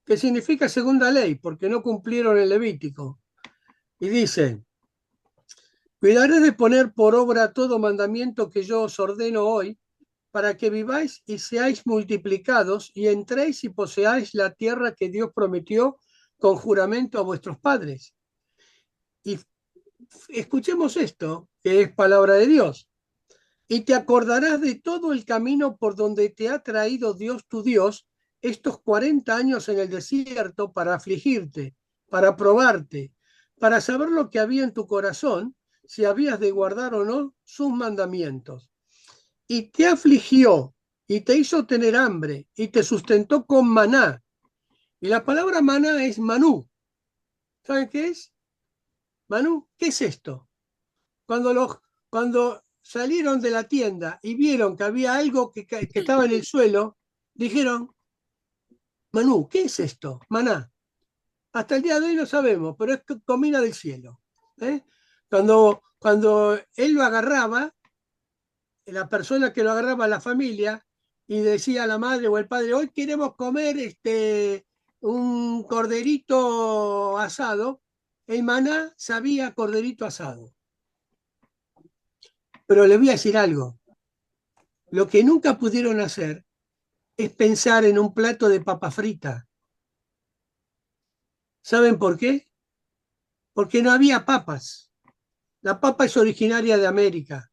que significa segunda ley, porque no cumplieron el Levítico. Y dice: cuidaré de poner por obra todo mandamiento que yo os ordeno hoy, para que viváis y seáis multiplicados y entréis y poseáis la tierra que Dios prometió con juramento a vuestros padres. Y escuchemos esto, que es palabra de Dios. Y te acordarás de todo el camino por donde te ha traído Dios tu Dios estos 40 años en el desierto para afligirte, para probarte, para saber lo que había en tu corazón, si habías de guardar o no sus mandamientos. Y te afligió y te hizo tener hambre y te sustentó con maná. Y la palabra maná es manú. ¿Saben qué es? Manú, ¿qué es esto? Cuando salieron de la tienda y vieron que había algo que estaba en el suelo, dijeron: Manú, ¿qué es esto? Maná. Hasta el día de hoy no sabemos, pero es comida del cielo. Cuando él lo agarraba, la persona que lo agarraba, la familia, y decía a la madre o el padre: hoy queremos comer un corderito asado, el maná sabía corderito asado. Pero les voy a decir algo. Lo que nunca pudieron hacer es pensar en un plato de papa frita. ¿Saben por qué? Porque no había papas. La papa es originaria de América.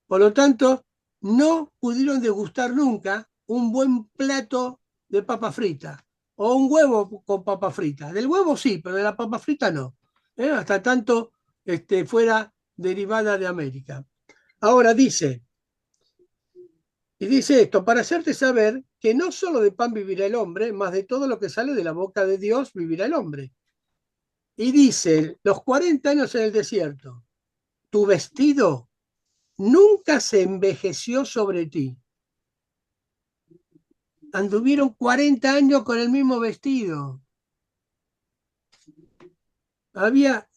Por lo tanto, no pudieron degustar nunca un buen plato de papa frita o un huevo con papa frita. Del huevo sí, pero de la papa frita no. Hasta tanto fuera derivada de América. Ahora dice esto: para hacerte saber que no solo de pan vivirá el hombre, más de todo lo que sale de la boca de Dios vivirá el hombre. Y dice, los 40 años en el desierto, tu vestido nunca se envejeció sobre ti. Anduvieron 40 años con el mismo vestido.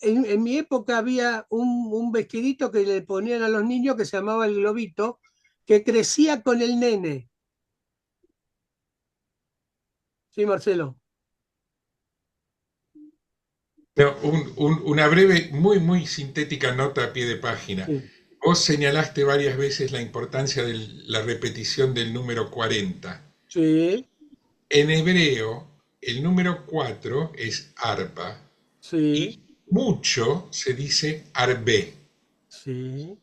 En mi época había un vestidito que le ponían a los niños que se llamaba el globito, que crecía con el nene. Sí, Marcelo.
No, una breve, muy sintética nota a pie de página.
Sí.
Vos señalaste varias veces la importancia de la repetición del número 40.
Sí,
En hebreo, el número 4 es arba
sí,
y mucho se dice arbé.
sí.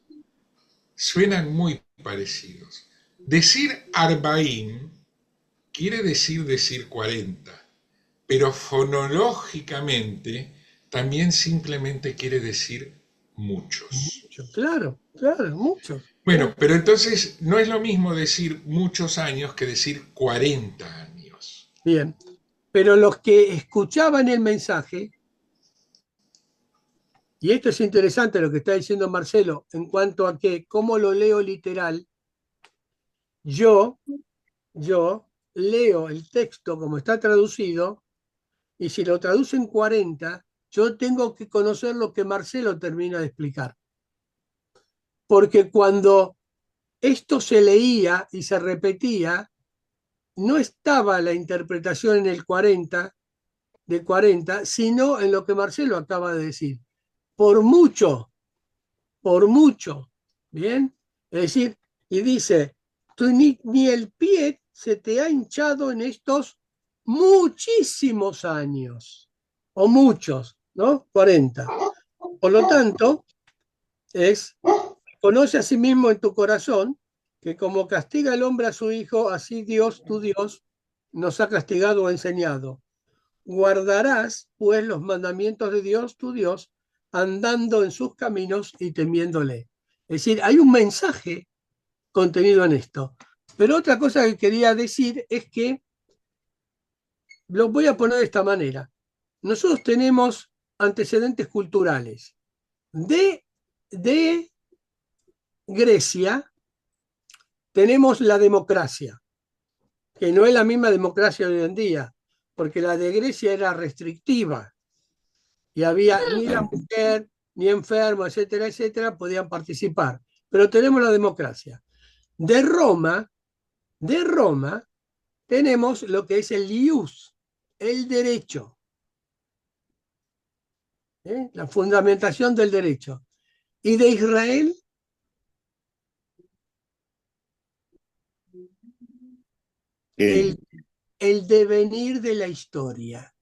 Suenan muy parecidos. Decir arbaín quiere decir 40, pero fonológicamente también simplemente quiere decir muchos.
Mucho, claro, mucho.
Bueno, pero entonces no es lo mismo decir muchos años que decir 40 años.
Bien. Pero los que escuchaban el mensaje, y esto es interesante lo que está diciendo Marcelo, en cuanto a que, cómo lo leo literal, yo leo el texto como está traducido, y si lo traducen 40, yo tengo que conocer lo que Marcelo termina de explicar. Porque cuando esto se leía y se repetía, no estaba la interpretación en el 40, de 40, sino en lo que Marcelo acaba de decir. Por mucho, ¿bien? Es decir, y dice, tú ni el pie se te ha hinchado en estos muchísimos años, o muchos, ¿no? 40. Por lo tanto, conoce a sí mismo en tu corazón que como castiga el hombre a su hijo, así Dios, tu Dios, nos ha castigado o enseñado. Guardarás, pues, los mandamientos de Dios, tu Dios, andando en sus caminos y temiéndole. Es decir, hay un mensaje contenido en esto. Pero otra cosa que quería decir es que, lo voy a poner de esta manera. Nosotros tenemos antecedentes culturales. De Grecia tenemos la democracia, que no es la misma democracia de hoy en día, porque la de Grecia era restrictiva y había ni la mujer, ni enfermo, etcétera, etcétera, podían participar. Pero tenemos la democracia. De Roma tenemos lo que es el ius, el derecho, la fundamentación del derecho. Y de Israel, el devenir de la historia.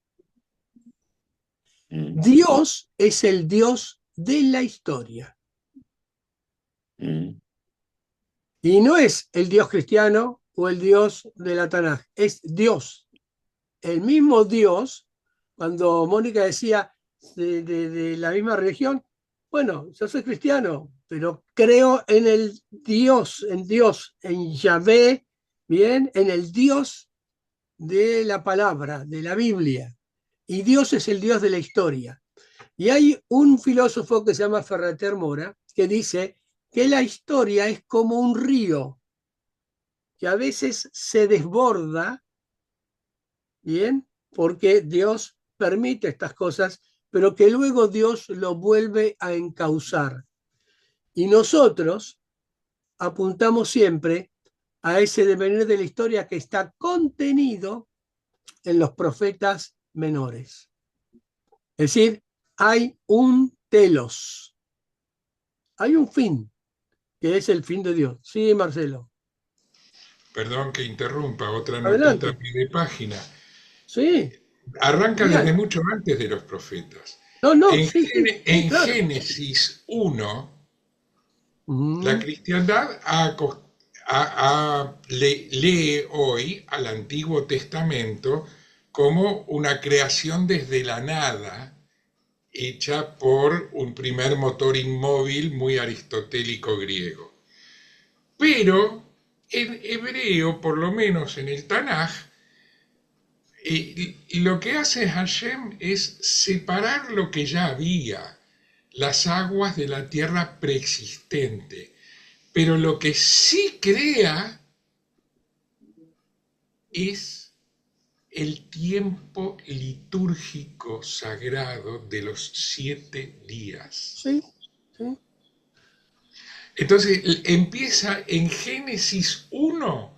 Dios es el Dios de la historia. Y no es el Dios cristiano o el Dios de la Tanaj, es Dios. El mismo Dios, cuando Mónica decía de la misma religión, bueno, yo soy cristiano, pero creo en el Dios, en Yahvé, bien, en el Dios de la palabra, de la Biblia. Y Dios es el Dios de la historia. Y hay un filósofo que se llama Ferrater Mora, que dice que la historia es como un río, que a veces se desborda, ¿bien? Porque Dios permite estas cosas, pero que luego Dios lo vuelve a encauzar. Y nosotros apuntamos siempre a ese devenir de la historia que está contenido en los profetas menores. Es decir, hay un telos, hay un fin, que es el fin de Dios. Sí, Marcelo.
Perdón que interrumpa, otra
Adelante.
notita a pie de página.
Sí.
Arranca
Bien.
desde mucho antes de los profetas.
No,
En,
sí, claro.
Génesis 1, la cristiandad lee hoy al Antiguo Testamento como una creación desde la nada, hecha por un primer motor inmóvil muy aristotélico griego. Pero En hebreo, por lo menos en el Tanaj, y lo que hace Hashem es separar lo que ya había, las aguas de la tierra preexistente. Pero lo que sí crea es el tiempo litúrgico sagrado de los 7 días.
Sí, sí.
Entonces empieza en Génesis 1,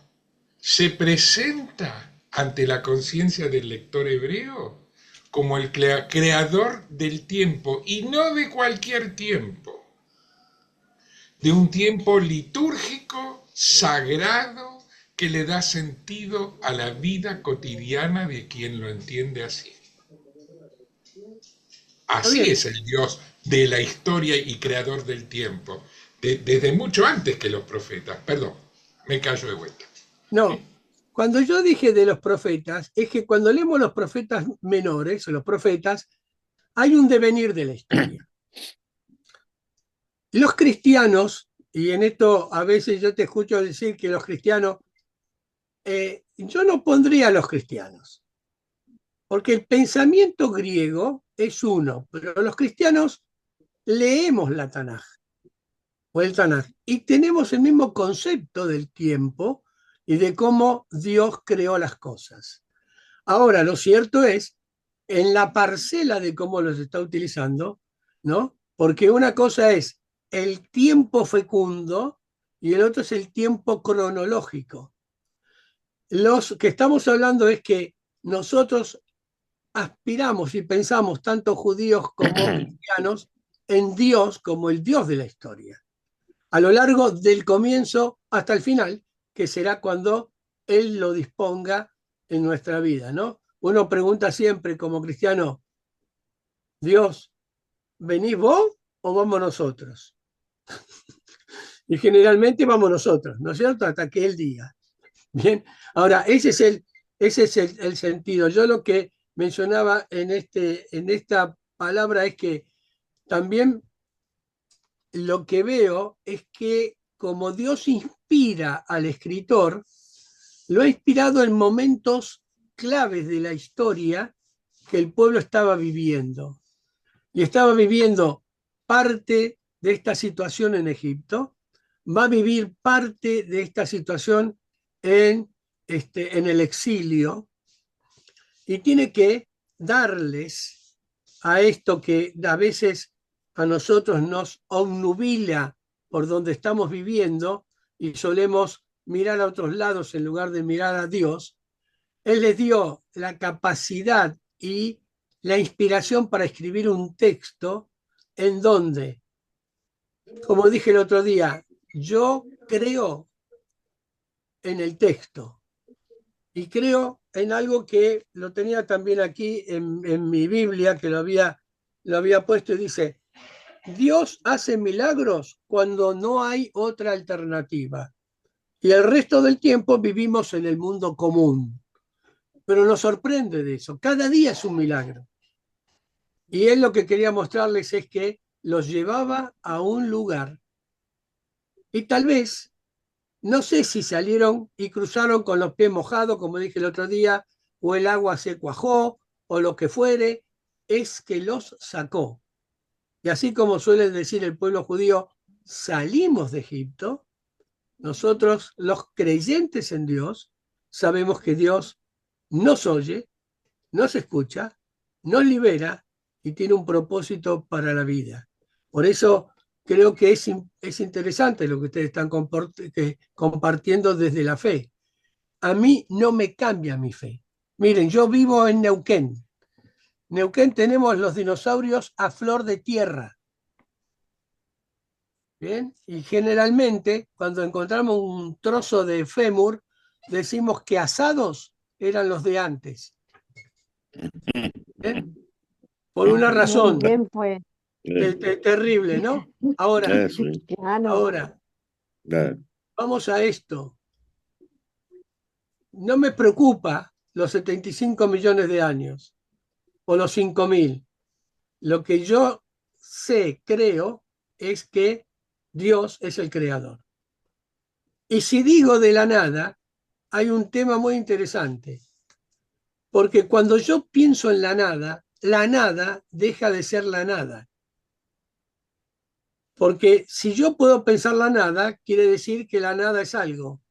se presenta ante la conciencia del lector hebreo como el creador del tiempo, y no de cualquier tiempo, de un tiempo litúrgico, sagrado, que le da sentido a la vida cotidiana de quien lo entiende así. Así es el Dios de la historia y creador del tiempo, desde mucho antes que los profetas. Perdón, me callo de vuelta.
No, cuando yo dije de los profetas, es que cuando leemos los profetas menores, o los profetas, hay un devenir de la historia. Los cristianos, y en esto a veces yo te escucho decir que los cristianos, yo no pondría a los cristianos, porque el pensamiento griego es uno, pero los cristianos leemos la Tanaj, o el Tanaj, y tenemos el mismo concepto del tiempo y de cómo Dios creó las cosas. Ahora, lo cierto es, en la parcela de cómo los está utilizando, ¿no? Porque una cosa es el tiempo fecundo y el otro es el tiempo cronológico. Los que estamos hablando es que nosotros aspiramos y pensamos, tanto judíos como cristianos, en Dios como el Dios de la historia, a lo largo del comienzo hasta el final, que será cuando Él lo disponga en nuestra vida, ¿no? Uno pregunta siempre como cristiano, Dios, ¿venís vos o vamos nosotros? Y generalmente vamos nosotros, ¿no es cierto? Hasta que Él diga. Bien, ahora, ese es el sentido. Yo lo que mencionaba en esta palabra es que también lo que veo es que como Dios inspira al escritor, lo ha inspirado en momentos claves de la historia que el pueblo estaba viviendo. Y estaba viviendo parte de esta situación en Egipto, va a vivir parte de esta situación en el exilio, y tiene que darles a esto que a veces a nosotros nos obnubila por donde estamos viviendo y solemos mirar a otros lados en lugar de mirar a Dios. Él les dio la capacidad y la inspiración para escribir un texto en donde, como dije el otro día, yo creo en el texto y creo en algo que lo tenía también aquí en mi Biblia, que lo había puesto, y dice, Dios hace milagros cuando no hay otra alternativa. Y el resto del tiempo vivimos en el mundo común. Pero nos sorprende de eso. Cada día es un milagro. Y él lo que quería mostrarles es que los llevaba a un lugar. Y tal vez, no sé si salieron y cruzaron con los pies mojados, como dije el otro día, o el agua se cuajó, o lo que fuere, es que los sacó. Y así como suele decir el pueblo judío, salimos de Egipto, nosotros, los creyentes en Dios, sabemos que Dios nos oye, nos escucha, nos libera y tiene un propósito para la vida. Por eso creo que es interesante lo que ustedes están compartiendo desde la fe. A mí no me cambia mi fe. Miren, yo vivo en Neuquén. Neuquén tenemos los dinosaurios a flor de tierra. ¿Bien? Y generalmente, cuando encontramos un trozo de fémur, decimos que asados eran los de antes. ¿Bien? Por una razón.
Muy bien, pues.
Terrible, ¿no? Ahora,
Claro.
ahora, vamos a esto. No me preocupa los 75 millones de años o los 5.000. Lo que yo sé, creo, es que Dios es el creador. Y si digo de la nada, hay un tema muy interesante, porque cuando yo pienso en la nada deja de ser la nada. Porque si yo puedo pensar la nada, quiere decir que la nada es algo.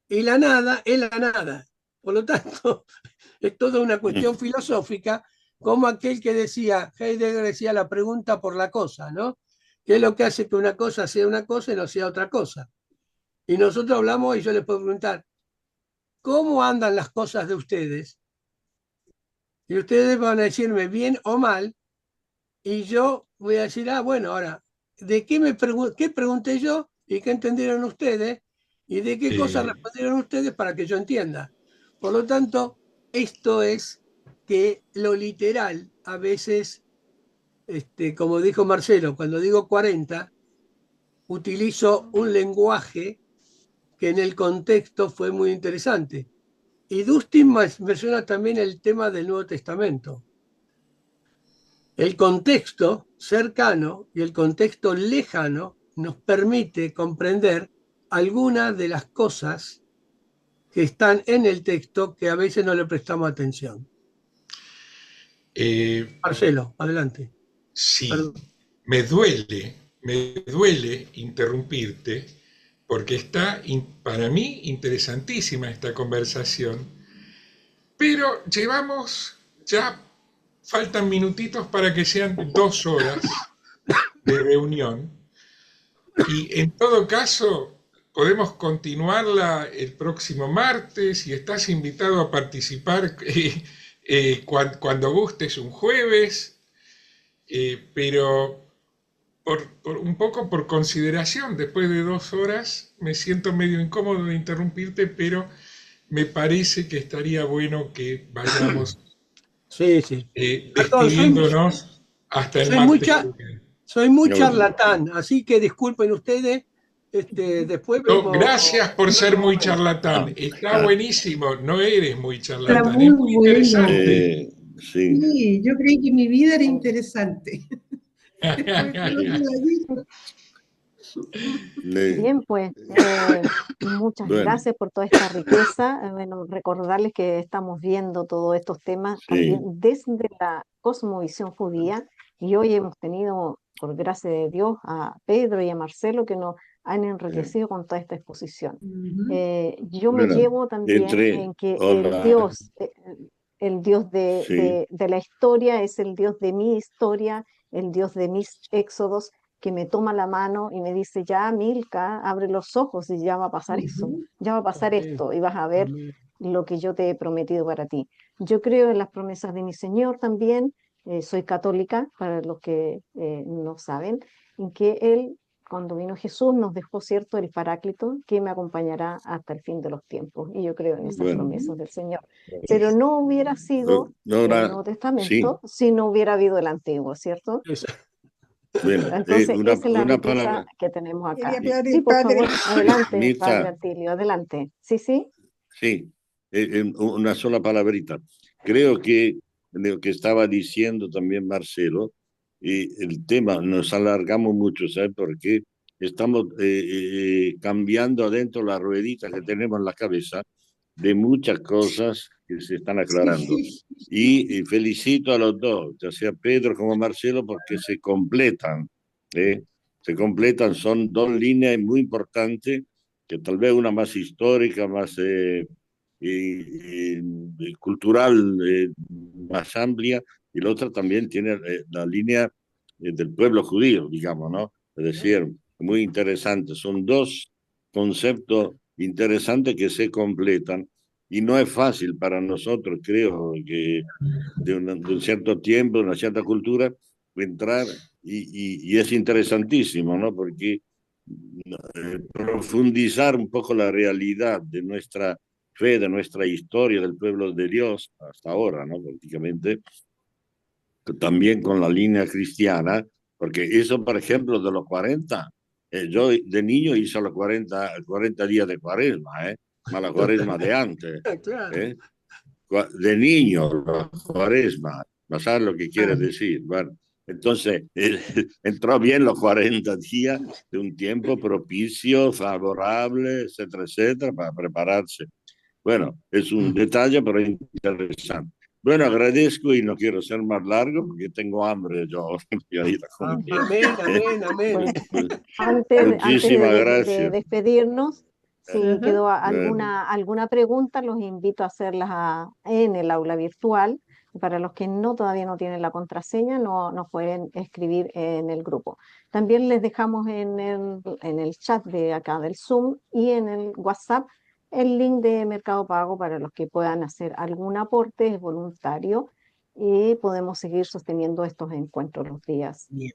Y la nada es la nada. Por lo tanto, es toda una cuestión filosófica, como aquel que decía, Heidegger decía la pregunta por la cosa, ¿no? ¿Qué es lo que hace que una cosa sea una cosa y no sea otra cosa? Y nosotros hablamos y yo les puedo preguntar, ¿cómo andan las cosas de ustedes? Y ustedes van a decirme bien o mal, y yo voy a decir, ah, bueno, ahora, ¿de qué pregunté yo y qué entendieron ustedes? ¿Y de qué cosas
Eh,
respondieron ustedes para que yo entienda? Por lo tanto, esto es que lo literal, a veces, como dijo Marcelo, cuando digo 40, utilizo un lenguaje que en el contexto fue muy interesante. Y Dustin menciona también el tema del Nuevo Testamento. El contexto cercano y el contexto lejano nos permite comprender algunas de las cosas que están en el texto que a veces no le prestamos atención.
eh,
Marcelo, adelante.
sí,
Perdón.
me duele interrumpirte porque está para mí interesantísima esta conversación, pero ya faltan minutitos para que sean 2 horas de reunión y en todo caso podemos continuarla el próximo martes y estás invitado a participar cuando gustes un jueves, pero un poco por consideración, después de 2 horas me siento medio incómodo de interrumpirte, pero me parece que estaría bueno que vayamos
Sí, sí. Perdón,
despidiéndonos hasta el
soy
martes.
soy muy charlatán, así que disculpen ustedes, después
No,
vemos.
gracias por ser muy charlatán. Está buenísimo. No eres muy
Está
charlatán,
muy
es muy
bueno.
interesante.
Sí.
Sí, yo creí que mi vida era interesante. Después de lo que dijo.
Bien, pues muchas
Bueno,
gracias por toda esta riqueza. Bueno, recordarles que estamos viendo todos estos temas también
sí.
desde la cosmovisión judía y hoy hemos tenido, por gracia de Dios, a Pedro y a Marcelo que nos han enriquecido con toda esta exposición.
Ujú.
Yo me
Bueno,
llevo también en que
hola,
el Dios
sí,
de la historia es el Dios de mi historia, el Dios de mis éxodos que me toma la mano y me dice, ya, Milka, abre los ojos y ya va a pasar eso,
Ujú.
ya va a pasar esto y vas a ver lo que yo te he prometido para ti. Yo creo en las promesas de mi Señor también, soy católica, para los que no saben, en que Él, cuando vino Jesús, nos dejó, cierto, el Paráclito que me acompañará hasta el fin de los tiempos. Y yo creo en esas
bueno,
promesas del Señor. Pero no hubiera sido el
ahora
Nuevo
sí,
Testamento si no hubiera habido el Antiguo, ¿cierto?
bueno,
Entonces, esa es la
una
riqueza
palabra,
que tenemos
Quería
acá.
hablar
Sí,
el
por
padre.
favor, adelante, padre
Mirta,
Artilio, adelante. Sí, sí.
sí, una sola palabrita. Creo que lo que estaba diciendo también Marcelo, y el tema nos alargamos mucho, ¿sabes por qué? Estamos cambiando adentro la ruedita que tenemos en la cabeza de muchas cosas que se están aclarando.
Sí.
Y felicito a los dos, ya sea Pedro como Marcelo, porque se completan, ¿eh? Se completan, son dos líneas muy importantes, que tal vez una más histórica, más cultural, más amplia, y la otra también tiene la línea del pueblo judío, digamos, ¿no? Es decir, muy interesante. Son dos conceptos interesantes que se completan y no es fácil para nosotros, creo, que de un cierto tiempo, de una cierta cultura, entrar y es interesantísimo, ¿no? Porque profundizar un poco la realidad de nuestra fe, de nuestra historia del pueblo de Dios hasta ahora, ¿no? Prácticamente, también con la línea cristiana, porque eso, por ejemplo, de los 40, yo de niño hice los 40 días de cuaresma, más la cuaresma de antes,
Claro.
de niño, la cuaresma, ¿no sabes lo que quiere decir? Bueno, Entonces, entró bien los 40 días de un tiempo propicio, favorable, etcétera, etcétera, para prepararse. Bueno, es un detalle, pero interesante. Bueno, agradezco y no quiero ser más largo porque tengo hambre yo. Voy a ir a comer.
Amén, amén.
Antes
Muchísimas
de
gracias.
despedirnos, si quedó
Bueno,
alguna pregunta, los invito a hacerlas en el aula virtual. Para los que todavía no tienen la contraseña, nos pueden escribir en el grupo. También les dejamos en el chat de acá del Zoom y en el WhatsApp el link de Mercado Pago para los que puedan hacer algún aporte, es voluntario, y podemos seguir sosteniendo estos encuentros los días
Bien.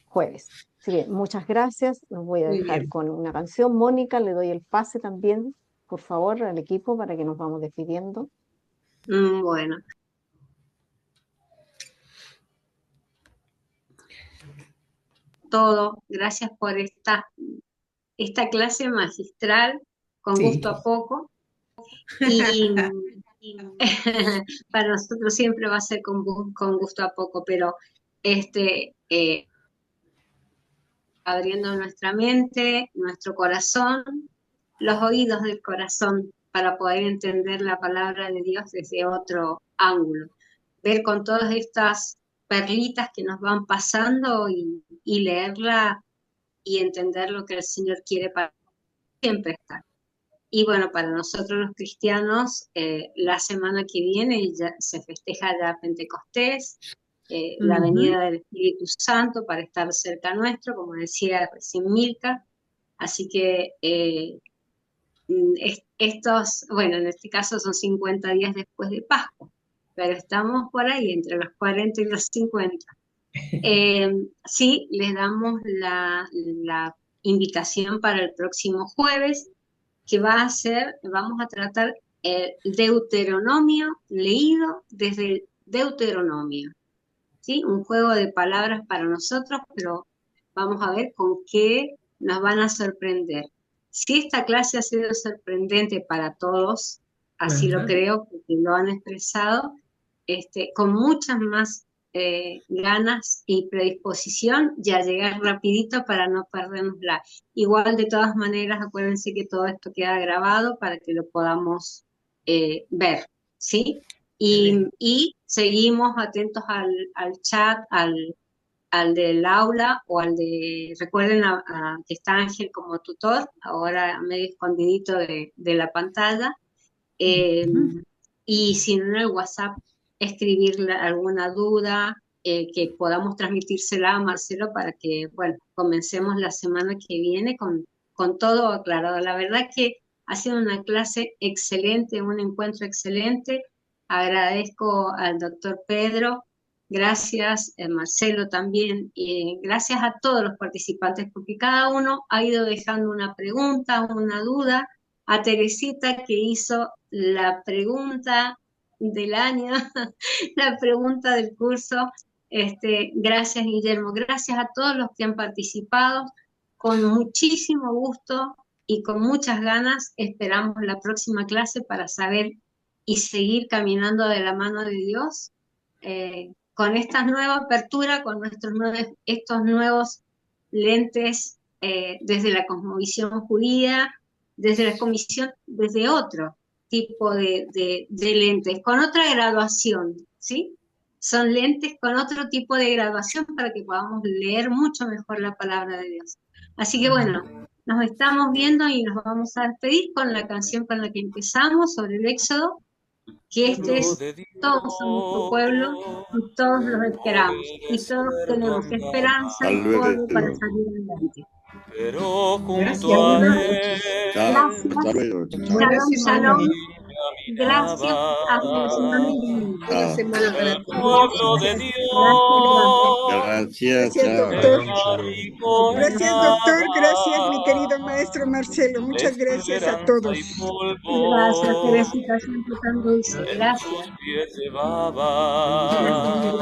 jueves. Así que muchas gracias. Los voy a
Muy
dejar
bien.
con una canción. Mónica, le doy el pase también, por favor, al equipo para que nos vamos despidiendo.
Bueno, todo. Gracias por esta clase magistral, con
Sí.
gusto a poco. Y para nosotros siempre va a ser con gusto a poco, pero abriendo nuestra mente, nuestro corazón, los oídos del corazón, para poder entender la palabra de Dios desde otro ángulo. Ver con todas estas perlitas que nos van pasando y leerla y entender lo que el Señor quiere para siempre estar. Y bueno, para nosotros los cristianos, la semana que viene ya se festeja ya Pentecostés, la venida del Espíritu Santo para estar cerca nuestro, como decía recién Milka. Así que bueno, en este caso son 50 días después de Pascua, pero estamos por ahí entre los 40 y los 50. Sí, les damos la invitación para el próximo jueves, que vamos a tratar el Deuteronomio leído desde el Deuteronomio, ¿sí? Un juego de palabras para nosotros, pero vamos a ver con qué nos van a sorprender. Si esta clase ha sido sorprendente para todos, así lo creo, porque lo han expresado, con muchas más ganas y predisposición, ya llegar rapidito para no perdernosla. Igual, de todas maneras, acuérdense que todo esto queda grabado para que lo podamos ver, ¿sí? Y seguimos atentos al chat, al del aula o al de, recuerden que está Ángel como tutor, ahora medio escondidito de la pantalla, y si no, en el WhatsApp escribirle alguna duda, que podamos transmitírsela a Marcelo para que, bueno, comencemos la semana que viene con todo aclarado. La verdad que ha sido una clase excelente, un encuentro excelente. Agradezco al doctor Pedro, gracias, Marcelo también, y gracias a todos los participantes, porque cada uno ha ido dejando una pregunta, una duda. A Teresita, que hizo la pregunta del año, la pregunta del curso. Gracias, Guillermo, gracias a todos los que han participado, con muchísimo gusto y con muchas ganas esperamos la próxima clase para saber y seguir caminando de la mano de Dios, con esta nueva apertura, con estos nuevos lentes, desde la cosmovisión judía, desde la comisión, desde otro tipo de lentes, con otra graduación, ¿sí? Son lentes con otro tipo de graduación para que podamos leer mucho mejor la palabra de Dios. Así que bueno, nos estamos viendo y nos vamos a despedir con la canción con la que empezamos, sobre el Éxodo, que es todos somos tu pueblo y todos los esperamos y todos tenemos esperanza y fuego para salir adelante.
Pero junto
Gracias.
a él,
Hasta luego.
Shalom, shalom. Gracias.
caminaba
Hasta la semana que viene.
Buena semana para
el
todos.
pueblo de
Gracias.
Dios.
Gracias,
Gracias,
chao.
doctor.
Shalom.
Gracias, doctor. Gracias, mi querido maestro Marcelo. Muchas gracias a todos.
Gracias, Teresita, siempre tan dulce. Gracias.
Pies llevaba.
Gracias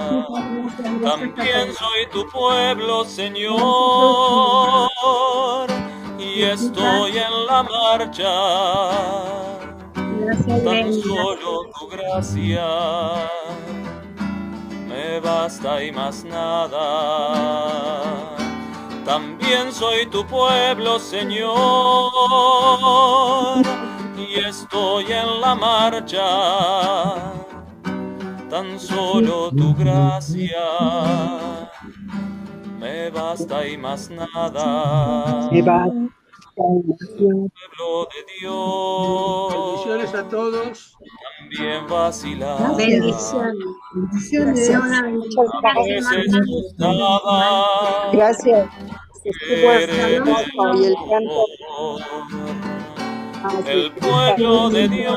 a
También
todos.
soy tu pueblo, Señor, y estoy en la marcha.
Gracias,
Tan
Irene.
solo tu gracia me me basta y más nada. También soy tu pueblo, Señor, y estoy en la marcha. Tan solo tu gracia me basta y más nada. Pueblo de Dios,
Bendiciones a todos.
también vacilar.
Bendiciones.
Bendiciones.
Una bendición.
A veces dudaba
Gracias. Estuvo
creer en
hermoso y el canto.
el pueblo de Dios,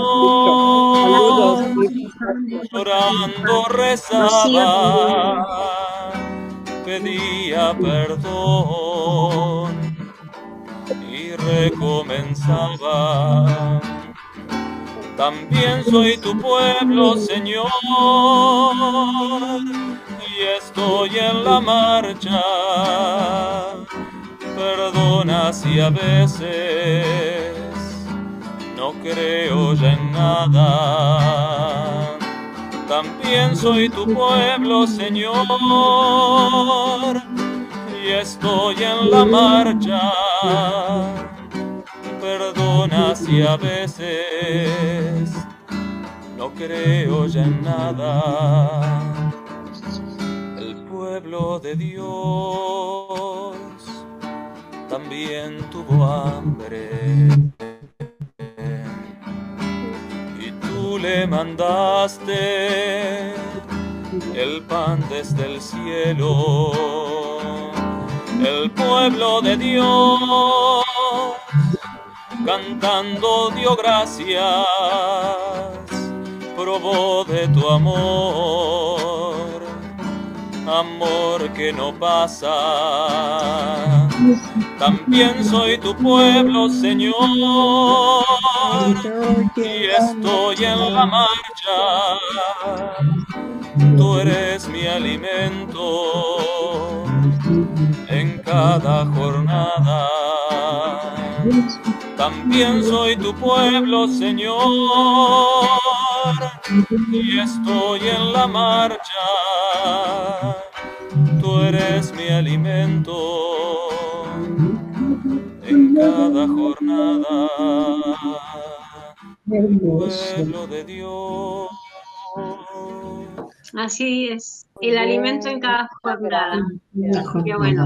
Saludos.
llorando rezaba, pedía perdón y recomenzaba. También soy tu pueblo, Señor, y estoy en la marcha. Perdona si a veces no creo ya en nada. También soy tu pueblo, Señor, y estoy en la marcha. Perdona si a veces no creo ya en nada. El pueblo de Dios también tuvo hambre y tú le mandaste el pan desde el cielo. El pueblo de Dios cantando dio gracias, probó de tu amor, amor que no pasa. También soy tu pueblo, Señor, y estoy en la marcha. Tú eres mi alimento en cada jornada. También soy tu pueblo, Señor, y estoy en la marcha. Tú eres mi alimento en cada jornada. Pueblo de Dios.
Así es, el alimento en cada jornada. Qué bueno.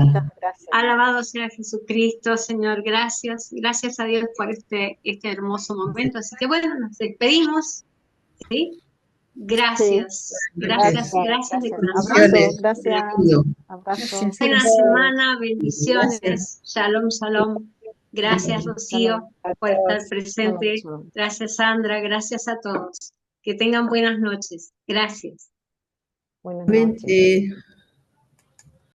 Alabado sea Jesucristo, Señor, gracias. Gracias a Dios por este hermoso momento. Así que bueno, nos despedimos. ¿Sí? Gracias, gracias de corazón.
Gracias. Abrazo.
Buena semana, bendiciones. Shalom, shalom. Gracias, Rocío, por estar presente. Gracias, Sandra. Gracias a todos. Que tengan buenas noches. Gracias.
Buenas noches.